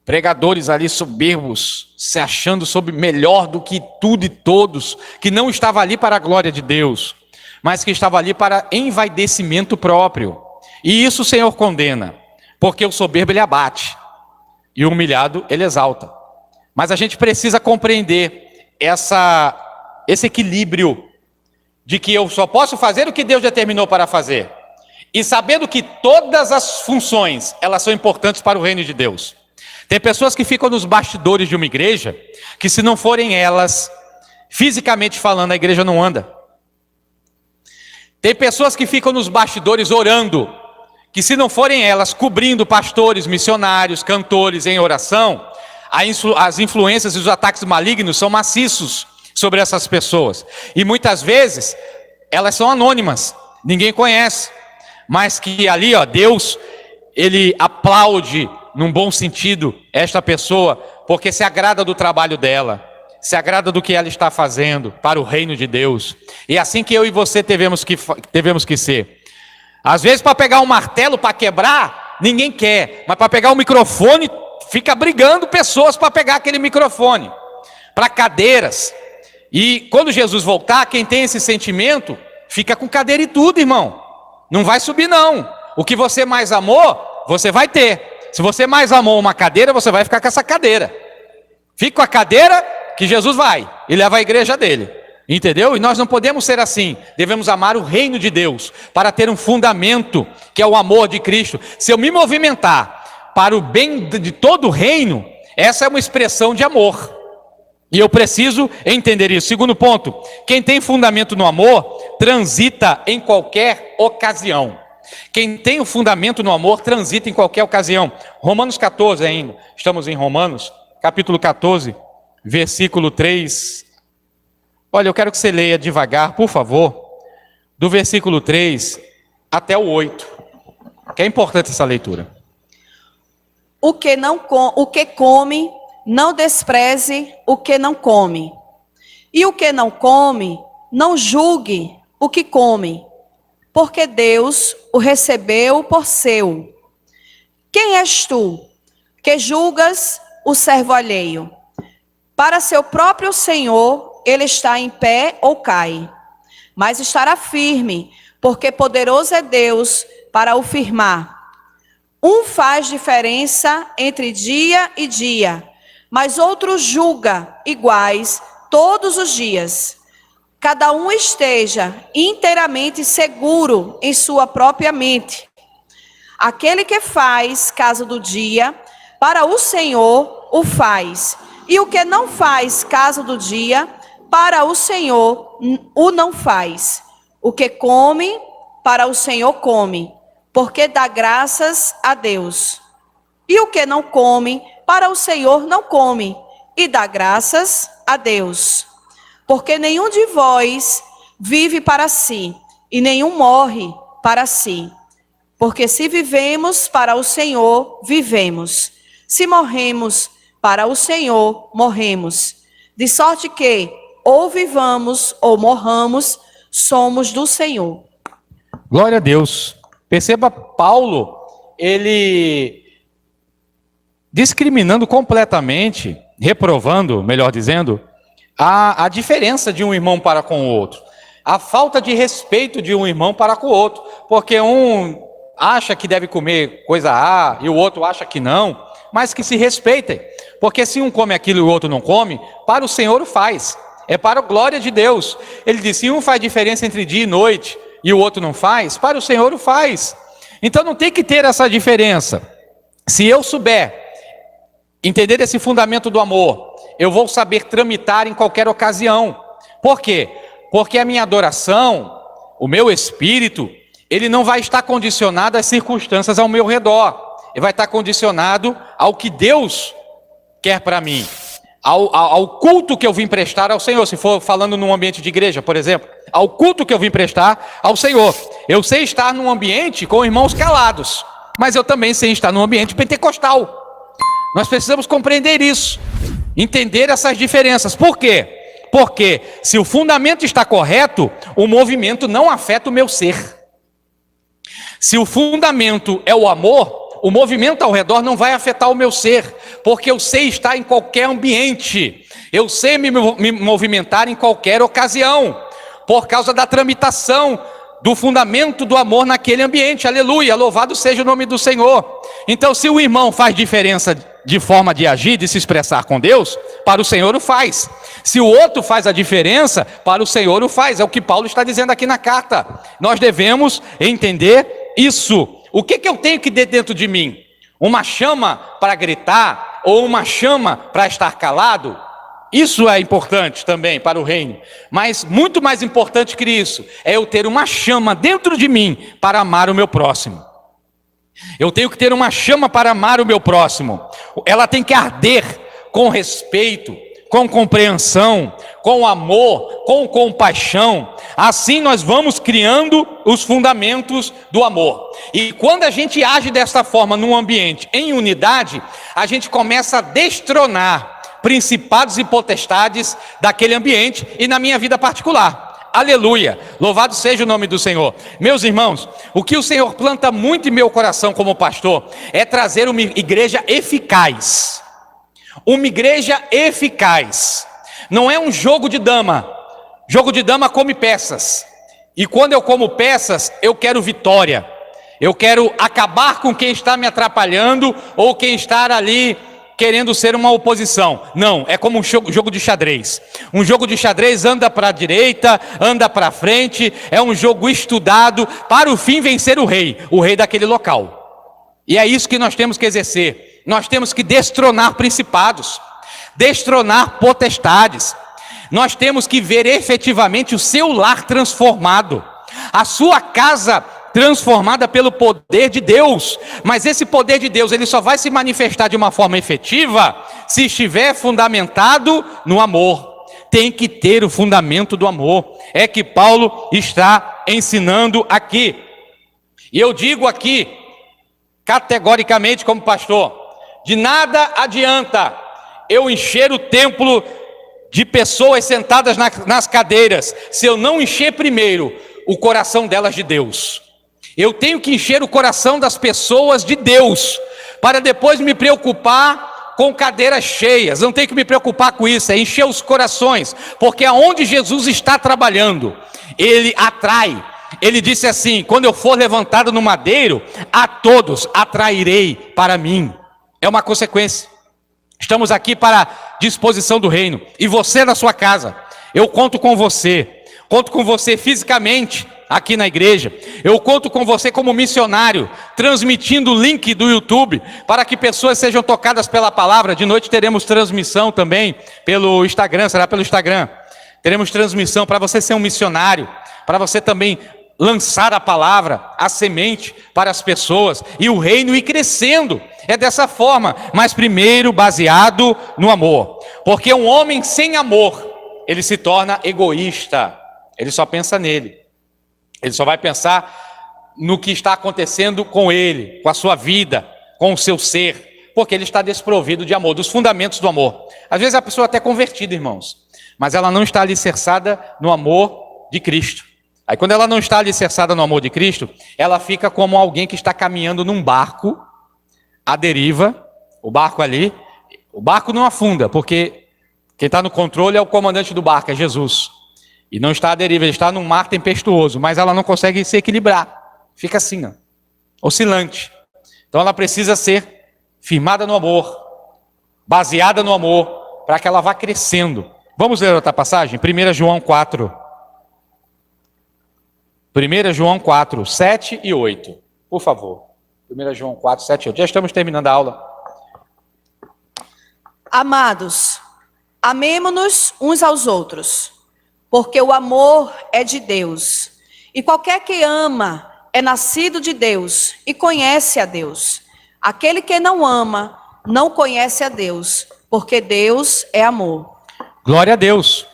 Pregadores ali soberbos, se achando melhor do que tudo e todos, que não estava ali para a glória de Deus, mas que estava ali para envaidecimento próprio. E isso o Senhor condena, porque o soberbo ele abate, e o humilhado ele exalta. Mas a gente precisa compreender esse equilíbrio, de que eu só posso fazer o que Deus determinou para fazer, e sabendo que todas as funções, elas são importantes para o reino de Deus. Tem pessoas que ficam nos bastidores de uma igreja, que se não forem elas, fisicamente falando, a igreja não anda. Tem pessoas que ficam nos bastidores orando, que se não forem elas, cobrindo pastores, missionários, cantores em oração, as influências e os ataques malignos são maciços sobre essas pessoas. E muitas vezes, elas são anônimas, ninguém conhece. Mas que ali, Deus, ele aplaude, num bom sentido, esta pessoa, porque se agrada do trabalho dela, se agrada do que ela está fazendo para o reino de Deus. E é assim que eu e você devemos que ser. Às vezes, para pegar um martelo para quebrar, ninguém quer, mas para pegar um microfone, fica brigando pessoas para pegar aquele microfone, para cadeiras. E quando Jesus voltar, quem tem esse sentimento, fica com cadeira e tudo, irmão. Não vai subir não. O que você mais amou, você vai ter. Se você mais amou uma cadeira, você vai ficar com essa cadeira. Fica com a cadeira que Jesus vai e leva a igreja dele. Entendeu? E nós não podemos ser assim. Devemos amar o reino de Deus para ter um fundamento, que é o amor de Cristo. Se eu me movimentar para o bem de todo o reino, essa é uma expressão de amor. E eu preciso entender isso. Segundo ponto, quem tem fundamento no amor, transita em qualquer ocasião. Quem tem o fundamento no amor, transita em qualquer ocasião. Romanos 14 ainda. Estamos em Romanos, capítulo 14, versículo 3. Olha, eu quero que você leia devagar, por favor, do versículo 3 até o 8. Que é importante essa leitura. O que come, não despreze o que não come. E o que não come, não julgue o que come, porque Deus o recebeu por seu. Quem és tu, que julgas o servo alheio? Para seu próprio Senhor, ele está em pé ou cai, mas estará firme, porque poderoso é Deus para o firmar. Um faz diferença entre dia e dia, mas outro julga iguais todos os dias. Cada um esteja inteiramente seguro em sua própria mente. Aquele que faz caso do dia, para o Senhor o faz. E o que não faz caso do dia, para o Senhor o não faz. O que come, para o Senhor come, porque dá graças a Deus. E o que não come, para o Senhor não come, e dá graças a Deus. Porque nenhum de vós vive para si, e nenhum morre para si. Porque se vivemos para o Senhor, vivemos. Se morremos para o Senhor, morremos. De sorte que, ou vivamos ou morramos, somos do Senhor. Glória a Deus. Perceba Paulo, ele discriminando completamente, reprovando, melhor dizendo, a diferença de um irmão para com o outro. A falta de respeito de um irmão para com o outro. Porque um acha que deve comer coisa A e o outro acha que não, mas que se respeitem. Porque se um come aquilo e o outro não come, para o Senhor o faz. É para a glória de Deus. Ele disse, se um faz diferença entre dia e noite e o outro não faz, para o Senhor o faz. Então não tem que ter essa diferença. Se eu souber entender esse fundamento do amor, eu vou saber tramitar em qualquer ocasião. Por quê? Porque a minha adoração, o meu espírito, ele não vai estar condicionado às circunstâncias ao meu redor. Ele vai estar condicionado ao que Deus quer para mim, ao culto que eu vim prestar ao Senhor, se for falando num ambiente de igreja, por exemplo, ao culto que eu vim prestar ao Senhor. Eu sei estar num ambiente com irmãos calados, mas eu também sei estar num ambiente pentecostal. Nós precisamos compreender isso, entender essas diferenças. Por quê? Porque se o fundamento está correto, o movimento não afeta o meu ser. Se o fundamento é o amor, o movimento ao redor não vai afetar o meu ser, porque eu sei estar em qualquer ambiente, eu sei me movimentar em qualquer ocasião, por causa da tramitação do fundamento do amor naquele ambiente. Aleluia, louvado seja o nome do Senhor. Então, se o irmão faz diferença de forma de agir, de se expressar com Deus, para o Senhor o faz. Se o outro faz a diferença, para o Senhor o faz. É o que Paulo está dizendo aqui na carta. Nós devemos entender isso. O que eu tenho que ter dentro de mim? Uma chama para gritar ou uma chama para estar calado? Isso é importante também para o reino. Mas muito mais importante que isso é eu ter uma chama dentro de mim para amar o meu próximo. Eu tenho que ter uma chama para amar o meu próximo. Ela tem que arder com respeito, com compreensão, com amor, com compaixão. Assim nós vamos criando os fundamentos do amor. E quando a gente age dessa forma num ambiente em unidade, a gente começa a destronar principados e potestades daquele ambiente e na minha vida particular. Aleluia, louvado seja o nome do Senhor. Meus irmãos, o que o Senhor planta muito em meu coração como pastor é trazer uma igreja eficaz. Uma igreja eficaz. Não é um jogo de dama. Jogo de dama come peças. E quando eu como peças, eu quero vitória. Eu quero acabar com quem está me atrapalhando ou quem está ali querendo ser uma oposição. Não, é como um jogo de xadrez. Um jogo de xadrez anda para a direita, anda para frente, é um jogo estudado para o fim vencer o rei daquele local. E é isso que nós temos que exercer. Nós temos que destronar principados, destronar potestades. Nós temos que ver efetivamente o seu lar transformado, a sua casa transformada pelo poder de Deus. Mas esse poder de Deus, ele só vai se manifestar de uma forma efetiva se estiver fundamentado no amor. Tem que ter o fundamento do amor. É que Paulo está ensinando aqui. E eu digo aqui, categoricamente como pastor, de nada adianta eu encher o templo de pessoas sentadas nas cadeiras, se eu não encher primeiro o coração delas de Deus. Eu tenho que encher o coração das pessoas de Deus, para depois me preocupar com cadeiras cheias. Não tenho que me preocupar com isso, é encher os corações, porque aonde Jesus está trabalhando, Ele atrai. Ele disse assim: quando eu for levantado no madeiro, a todos atrairei para mim. É uma consequência. Estamos aqui para a disposição do reino. E você na sua casa, eu conto com você. Conto com você fisicamente aqui na igreja. Eu conto com você como missionário, transmitindo o link do YouTube para que pessoas sejam tocadas pela palavra. De noite teremos transmissão também pelo Instagram, será pelo Instagram. Teremos transmissão para você ser um missionário, para você também lançar a palavra, a semente para as pessoas e o reino ir crescendo. É dessa forma, mas primeiro baseado no amor. Porque um homem sem amor, ele se torna egoísta. Ele só pensa nele. Ele só vai pensar no que está acontecendo com ele, com a sua vida, com o seu ser, porque ele está desprovido de amor, dos fundamentos do amor. Às vezes a pessoa é até convertida, irmãos, mas ela não está alicerçada no amor de Cristo. Aí quando ela não está alicerçada no amor de Cristo, ela fica como alguém que está caminhando num barco, à deriva, o barco ali, o barco não afunda, porque quem está no controle é o comandante do barco, é Jesus. E não está à deriva, ele está num mar tempestuoso, mas ela não consegue se equilibrar. Fica assim, ó, oscilante. Então ela precisa ser firmada no amor, baseada no amor, para que ela vá crescendo. Vamos ler outra passagem? 1 João 4. 1 João 4, 7 e 8. Por favor. 1 João 4, 7 e 8. Já estamos terminando a aula. Amados, amemo-nos uns aos outros, porque o amor é de Deus. E qualquer que ama é nascido de Deus e conhece a Deus. Aquele que não ama não conhece a Deus, porque Deus é amor. Glória a Deus.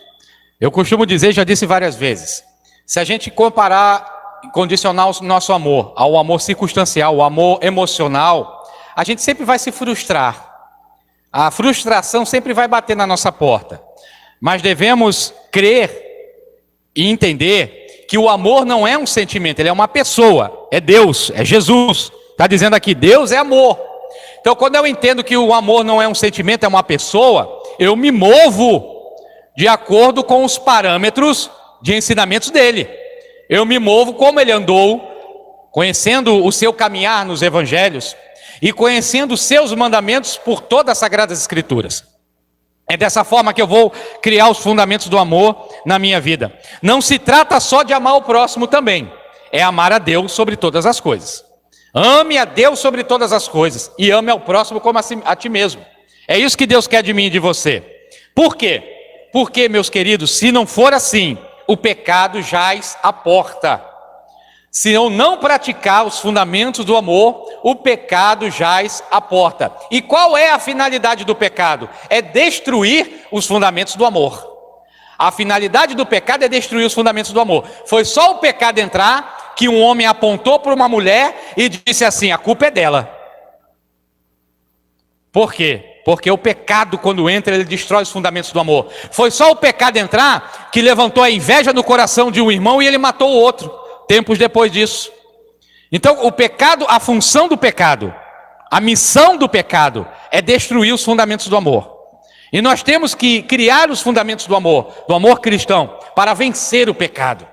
Eu costumo dizer, já disse várias vezes, se a gente comparar, condicionar o nosso amor ao amor circunstancial, o amor emocional, a gente sempre vai se frustrar. A frustração sempre vai bater na nossa porta. Mas devemos crer e entender que o amor não é um sentimento, ele é uma pessoa, é Deus, é Jesus. Está dizendo aqui, Deus é amor. Então, quando eu entendo que o amor não é um sentimento, é uma pessoa, eu me movo de acordo com os parâmetros de ensinamentos dele. Eu me movo como ele andou, conhecendo o seu caminhar nos evangelhos e conhecendo os seus mandamentos por todas as Sagradas Escrituras. É dessa forma que eu vou criar os fundamentos do amor na minha vida. Não se trata só de amar o próximo também, é amar a Deus sobre todas as coisas. Ame a Deus sobre todas as coisas e ame ao próximo como a ti mesmo. É isso que Deus quer de mim e de você. Por quê? Porque, meus queridos, se não for assim, o pecado jaz à porta. Se eu não praticar os fundamentos do amor, o pecado jaz à porta. E qual é a finalidade do pecado? É destruir os fundamentos do amor. A finalidade do pecado é destruir os fundamentos do amor. Foi só o pecado entrar que um homem apontou para uma mulher e disse assim, a culpa é dela. Por quê? Porque o pecado, quando entra, ele destrói os fundamentos do amor. Foi só o pecado entrar que levantou a inveja no coração de um irmão e ele matou o outro, tempos depois disso. Então, o pecado, a função do pecado, a missão do pecado é destruir os fundamentos do amor. E nós temos que criar os fundamentos do amor cristão, para vencer o pecado.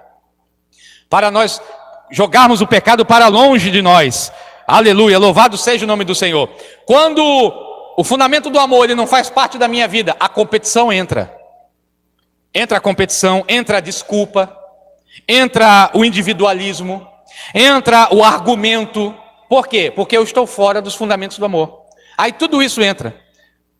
Para nós jogarmos o pecado para longe de nós. Aleluia, louvado seja o nome do Senhor. Quando o fundamento do amor ele não faz parte da minha vida, a competição entra. Entra a competição, entra a desculpa, entra o individualismo, entra o argumento. Por quê? Porque eu estou fora dos fundamentos do amor. Aí tudo isso entra.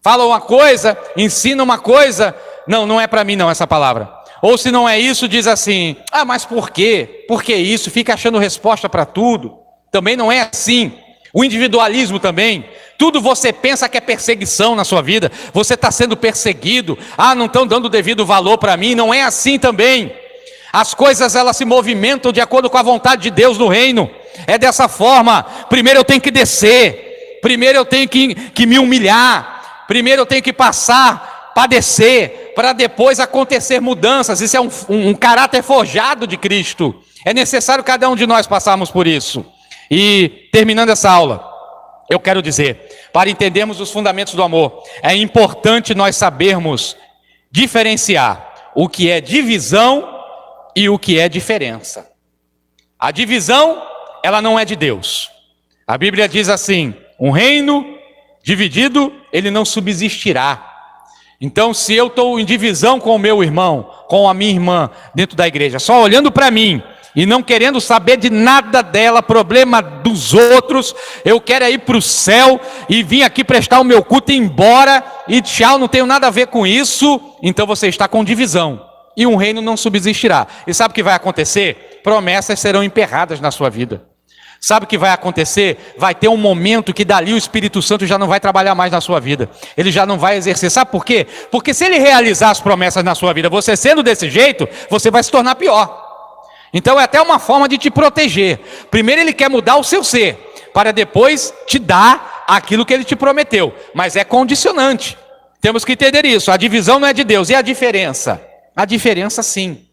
Fala uma coisa, ensina uma coisa. Não é para mim não essa palavra. Ou se não é isso, diz assim, mas por quê? Por que isso? Fica achando resposta para tudo. Também não é assim. O individualismo também. Tudo você pensa que é perseguição na sua vida. Você está sendo perseguido. Não estão dando devido valor para mim. Não é assim também. As coisas elas se movimentam de acordo com a vontade de Deus no reino. É dessa forma. Primeiro eu tenho que descer. Primeiro eu tenho que me humilhar. Primeiro eu tenho que passar, padecer, para depois acontecer mudanças. Isso é um caráter forjado de Cristo. É necessário cada um de nós passarmos por isso. E terminando essa aula, eu quero dizer, para entendermos os fundamentos do amor, é importante nós sabermos diferenciar o que é divisão e o que é diferença. A divisão, ela não é de Deus. A Bíblia diz assim, um reino dividido, ele não subsistirá. Então, se eu estou em divisão com o meu irmão, com a minha irmã, dentro da igreja, só olhando para mim, e não querendo saber de nada dela, problema dos outros, eu quero ir para o céu, e vim aqui prestar o meu culto e ir embora, e tchau, não tenho nada a ver com isso, então você está com divisão, e um reino não subsistirá. E sabe o que vai acontecer? Promessas serão emperradas na sua vida. Sabe o que vai acontecer? Vai ter um momento que dali o Espírito Santo já não vai trabalhar mais na sua vida. Ele já não vai exercer. Sabe por quê? Porque se ele realizar as promessas na sua vida, você sendo desse jeito, você vai se tornar pior. Então é até uma forma de te proteger. Primeiro ele quer mudar o seu ser, para depois te dar aquilo que ele te prometeu. Mas é condicionante. Temos que entender isso. A divisão não é de Deus. E a diferença? A diferença sim.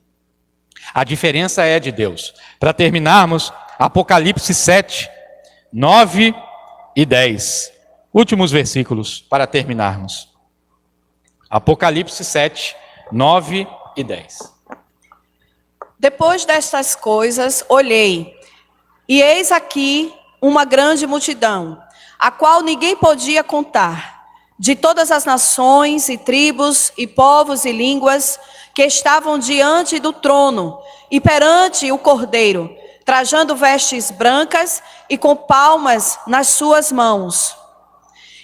A diferença é de Deus. Para terminarmos, Apocalipse 7, 9 e 10. Últimos versículos para terminarmos. Apocalipse 7, 9 e 10. Depois destas coisas, olhei, e eis aqui uma grande multidão, a qual ninguém podia contar, de todas as nações e tribos e povos e línguas que estavam diante do trono e perante o Cordeiro, trajando vestes brancas e com palmas nas suas mãos.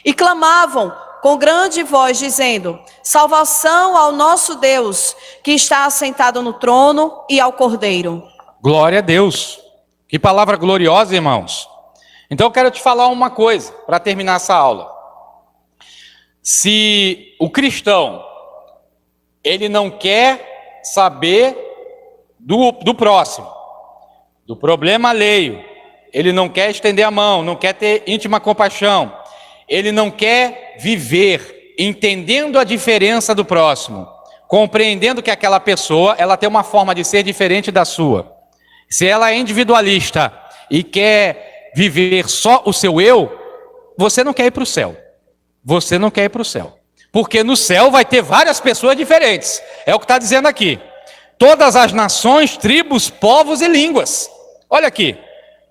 E clamavam com grande voz, dizendo: salvação ao nosso Deus, que está assentado no trono, e ao Cordeiro. Glória a Deus. Que palavra gloriosa, irmãos. Então eu quero te falar uma coisa, para terminar essa aula. Se o cristão, ele não quer saber do próximo, do problema alheio, ele não quer estender a mão, não quer ter íntima compaixão, ele não quer viver entendendo a diferença do próximo, compreendendo que aquela pessoa, ela tem uma forma de ser diferente da sua. Se ela é individualista e quer viver só o seu eu, você não quer ir para o céu. Você não quer ir para o céu. Porque no céu vai ter várias pessoas diferentes. É o que está dizendo aqui. Todas as nações, tribos, povos e línguas. Olha aqui.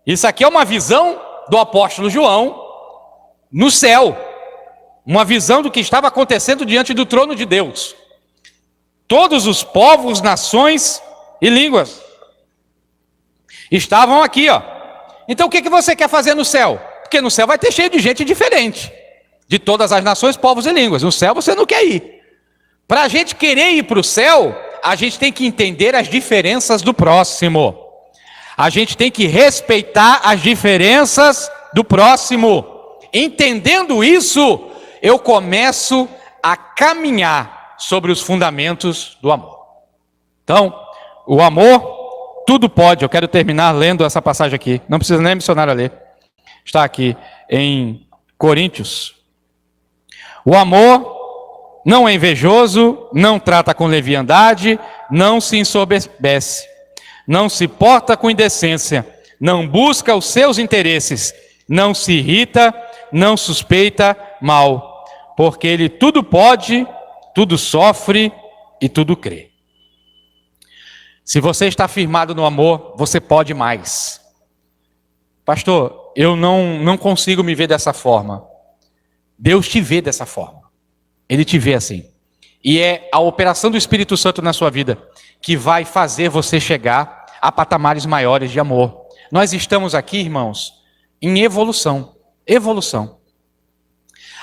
Isso aqui é uma visão do apóstolo João no céu. Uma visão do que estava acontecendo diante do trono de Deus. Todos os povos, nações e línguas estavam aqui, ó. Então o que você quer fazer no céu? Porque no céu vai ter cheio de gente diferente. De todas as nações, povos e línguas. No céu você não quer ir. Para a gente querer ir para o céu, a gente tem que entender as diferenças do próximo. A gente tem que respeitar as diferenças do próximo. Entendendo isso, eu começo a caminhar sobre os fundamentos do amor. Então, o amor, tudo pode. Eu quero terminar lendo essa passagem aqui. Não precisa nem missionário ler. Está aqui em Coríntios. O amor não é invejoso, não trata com leviandade, não se ensoberbece, não se porta com indecência, não busca os seus interesses, não se irrita, não suspeita mal, porque ele tudo pode, tudo sofre e tudo crê. Se você está firmado no amor, você pode mais. Pastor, eu não consigo me ver dessa forma. Deus te vê dessa forma. Ele te vê assim. E é a operação do Espírito Santo na sua vida que vai fazer você chegar a patamares maiores de amor. Nós estamos aqui, irmãos, em evolução. Evolução.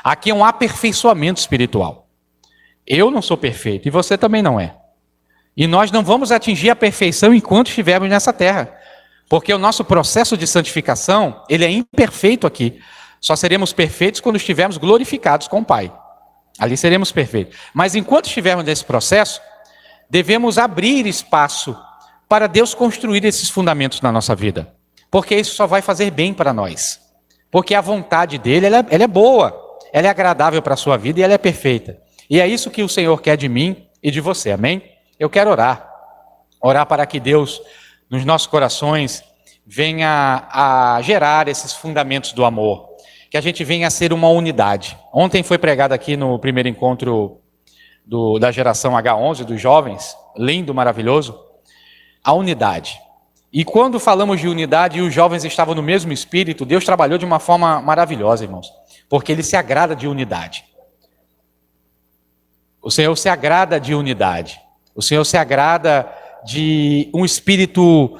Aqui é um aperfeiçoamento espiritual. Eu não sou perfeito e você também não é. E nós não vamos atingir a perfeição enquanto estivermos nessa terra. Porque o nosso processo de santificação, ele é imperfeito aqui. Só seremos perfeitos quando estivermos glorificados com o Pai. Ali seremos perfeitos. Mas enquanto estivermos nesse processo, devemos abrir espaço para Deus construir esses fundamentos na nossa vida. Porque isso só vai fazer bem para nós. Porque a vontade dele, ela é boa, ela é agradável para a sua vida e ela é perfeita. E é isso que o Senhor quer de mim e de você, amém? Eu quero orar. Orar para que Deus, nos nossos corações, venha a gerar esses fundamentos do amor. Que a gente venha a ser uma unidade. Ontem foi pregado aqui no primeiro encontro da geração H11, dos jovens, lindo, maravilhoso, a unidade. E quando falamos de unidade e os jovens estavam no mesmo espírito, Deus trabalhou de uma forma maravilhosa, irmãos, porque Ele se agrada de unidade. O Senhor se agrada de unidade. O Senhor se agrada de um espírito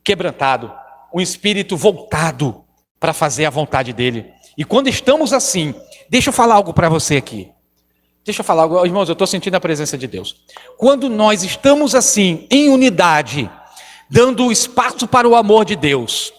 quebrantado, um espírito voltado para fazer a vontade dele. E quando estamos assim, deixa eu falar algo para você aqui. Deixa eu falar algo, irmãos, eu estou sentindo a presença de Deus. Quando nós estamos assim, em unidade, dando espaço para o amor de Deus,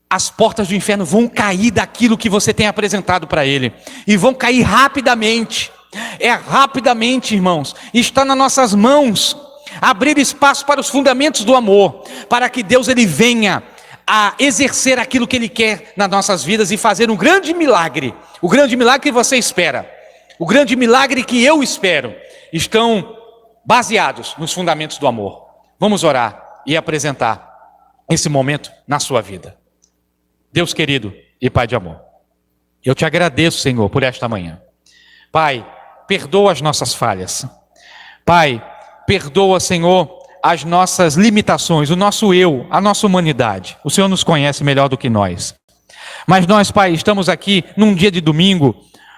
as portas do inferno vão cair daquilo que você tem apresentado para ele. E vão cair rapidamente. É rapidamente, irmãos. Está nas nossas mãos abrir espaço para os fundamentos do amor, para que Deus ele venha a exercer aquilo que Ele quer nas nossas vidas e fazer um grande milagre. O grande milagre que você espera, o grande milagre que eu espero, estão baseados nos fundamentos do amor. Vamos orar e apresentar esse momento na sua vida. Deus querido e Pai de amor, eu te agradeço, Senhor, por esta manhã. Pai, perdoa as nossas falhas. Pai, perdoa, Senhor, as nossas limitações, o nosso eu, a nossa humanidade. O Senhor nos conhece melhor do que nós. Mas nós, Pai, estamos aqui num dia de domingo.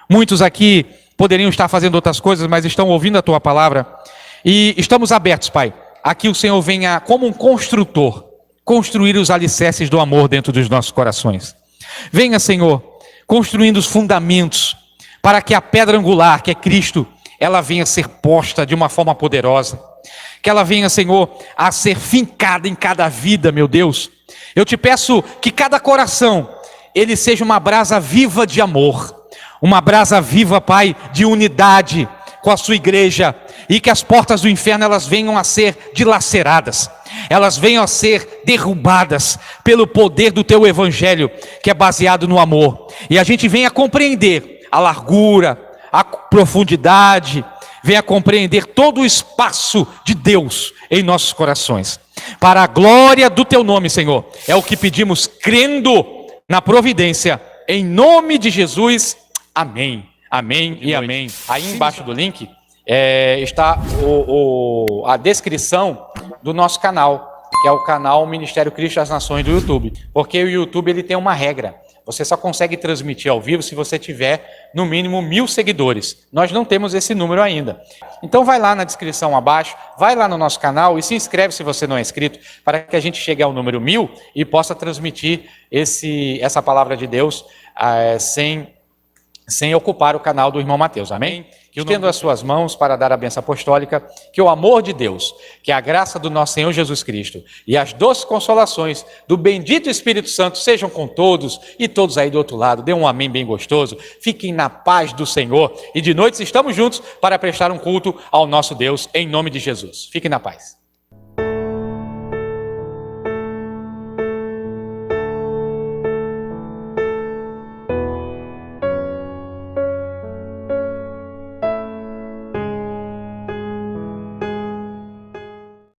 Muitos aqui poderiam estar fazendo outras coisas, mas estão ouvindo a Tua palavra. E estamos abertos, Pai, a que o Senhor venha como um construtor, construir os alicerces do amor dentro dos nossos corações. Venha, Senhor, construindo os fundamentos para que a pedra angular, que é Cristo, ela venha a ser posta de uma forma poderosa. Que ela venha, Senhor, a ser fincada em cada vida, meu Deus. Eu te peço que cada coração, ele seja uma brasa viva de amor. uma brasa viva, Pai, de unidade com a sua igreja, e que as portas do inferno elas venham a ser dilaceradas, elas venham a ser derrubadas pelo poder do teu evangelho, que é baseado no amor, e a gente venha compreender a largura, a profundidade, venha compreender todo o espaço de Deus em nossos corações, para a glória do teu nome, Senhor. É o que pedimos, crendo na providência, em nome de Jesus, amém, amém e amém. Aí embaixo do link está a descrição do nosso canal, que é o canal Ministério Cristo das Nações do YouTube, porque o YouTube ele tem uma regra: você só consegue transmitir ao vivo se você tiver no mínimo 1000 seguidores. Nós não temos esse número ainda. Então vai lá na descrição abaixo, vai lá no nosso canal e se inscreve se você não é inscrito, para que a gente chegue ao número 1000 e possa transmitir essa palavra de Deus sem ocupar o canal do irmão Mateus, amém? Que estendo as suas mãos para dar a bênção apostólica, que o amor de Deus, que a graça do nosso Senhor Jesus Cristo e as doces consolações do bendito Espírito Santo sejam com todos, e todos aí do outro lado, dê um amém bem gostoso, fiquem na paz do Senhor, e de noite estamos juntos para prestar um culto ao nosso Deus, em nome de Jesus. Fiquem na paz.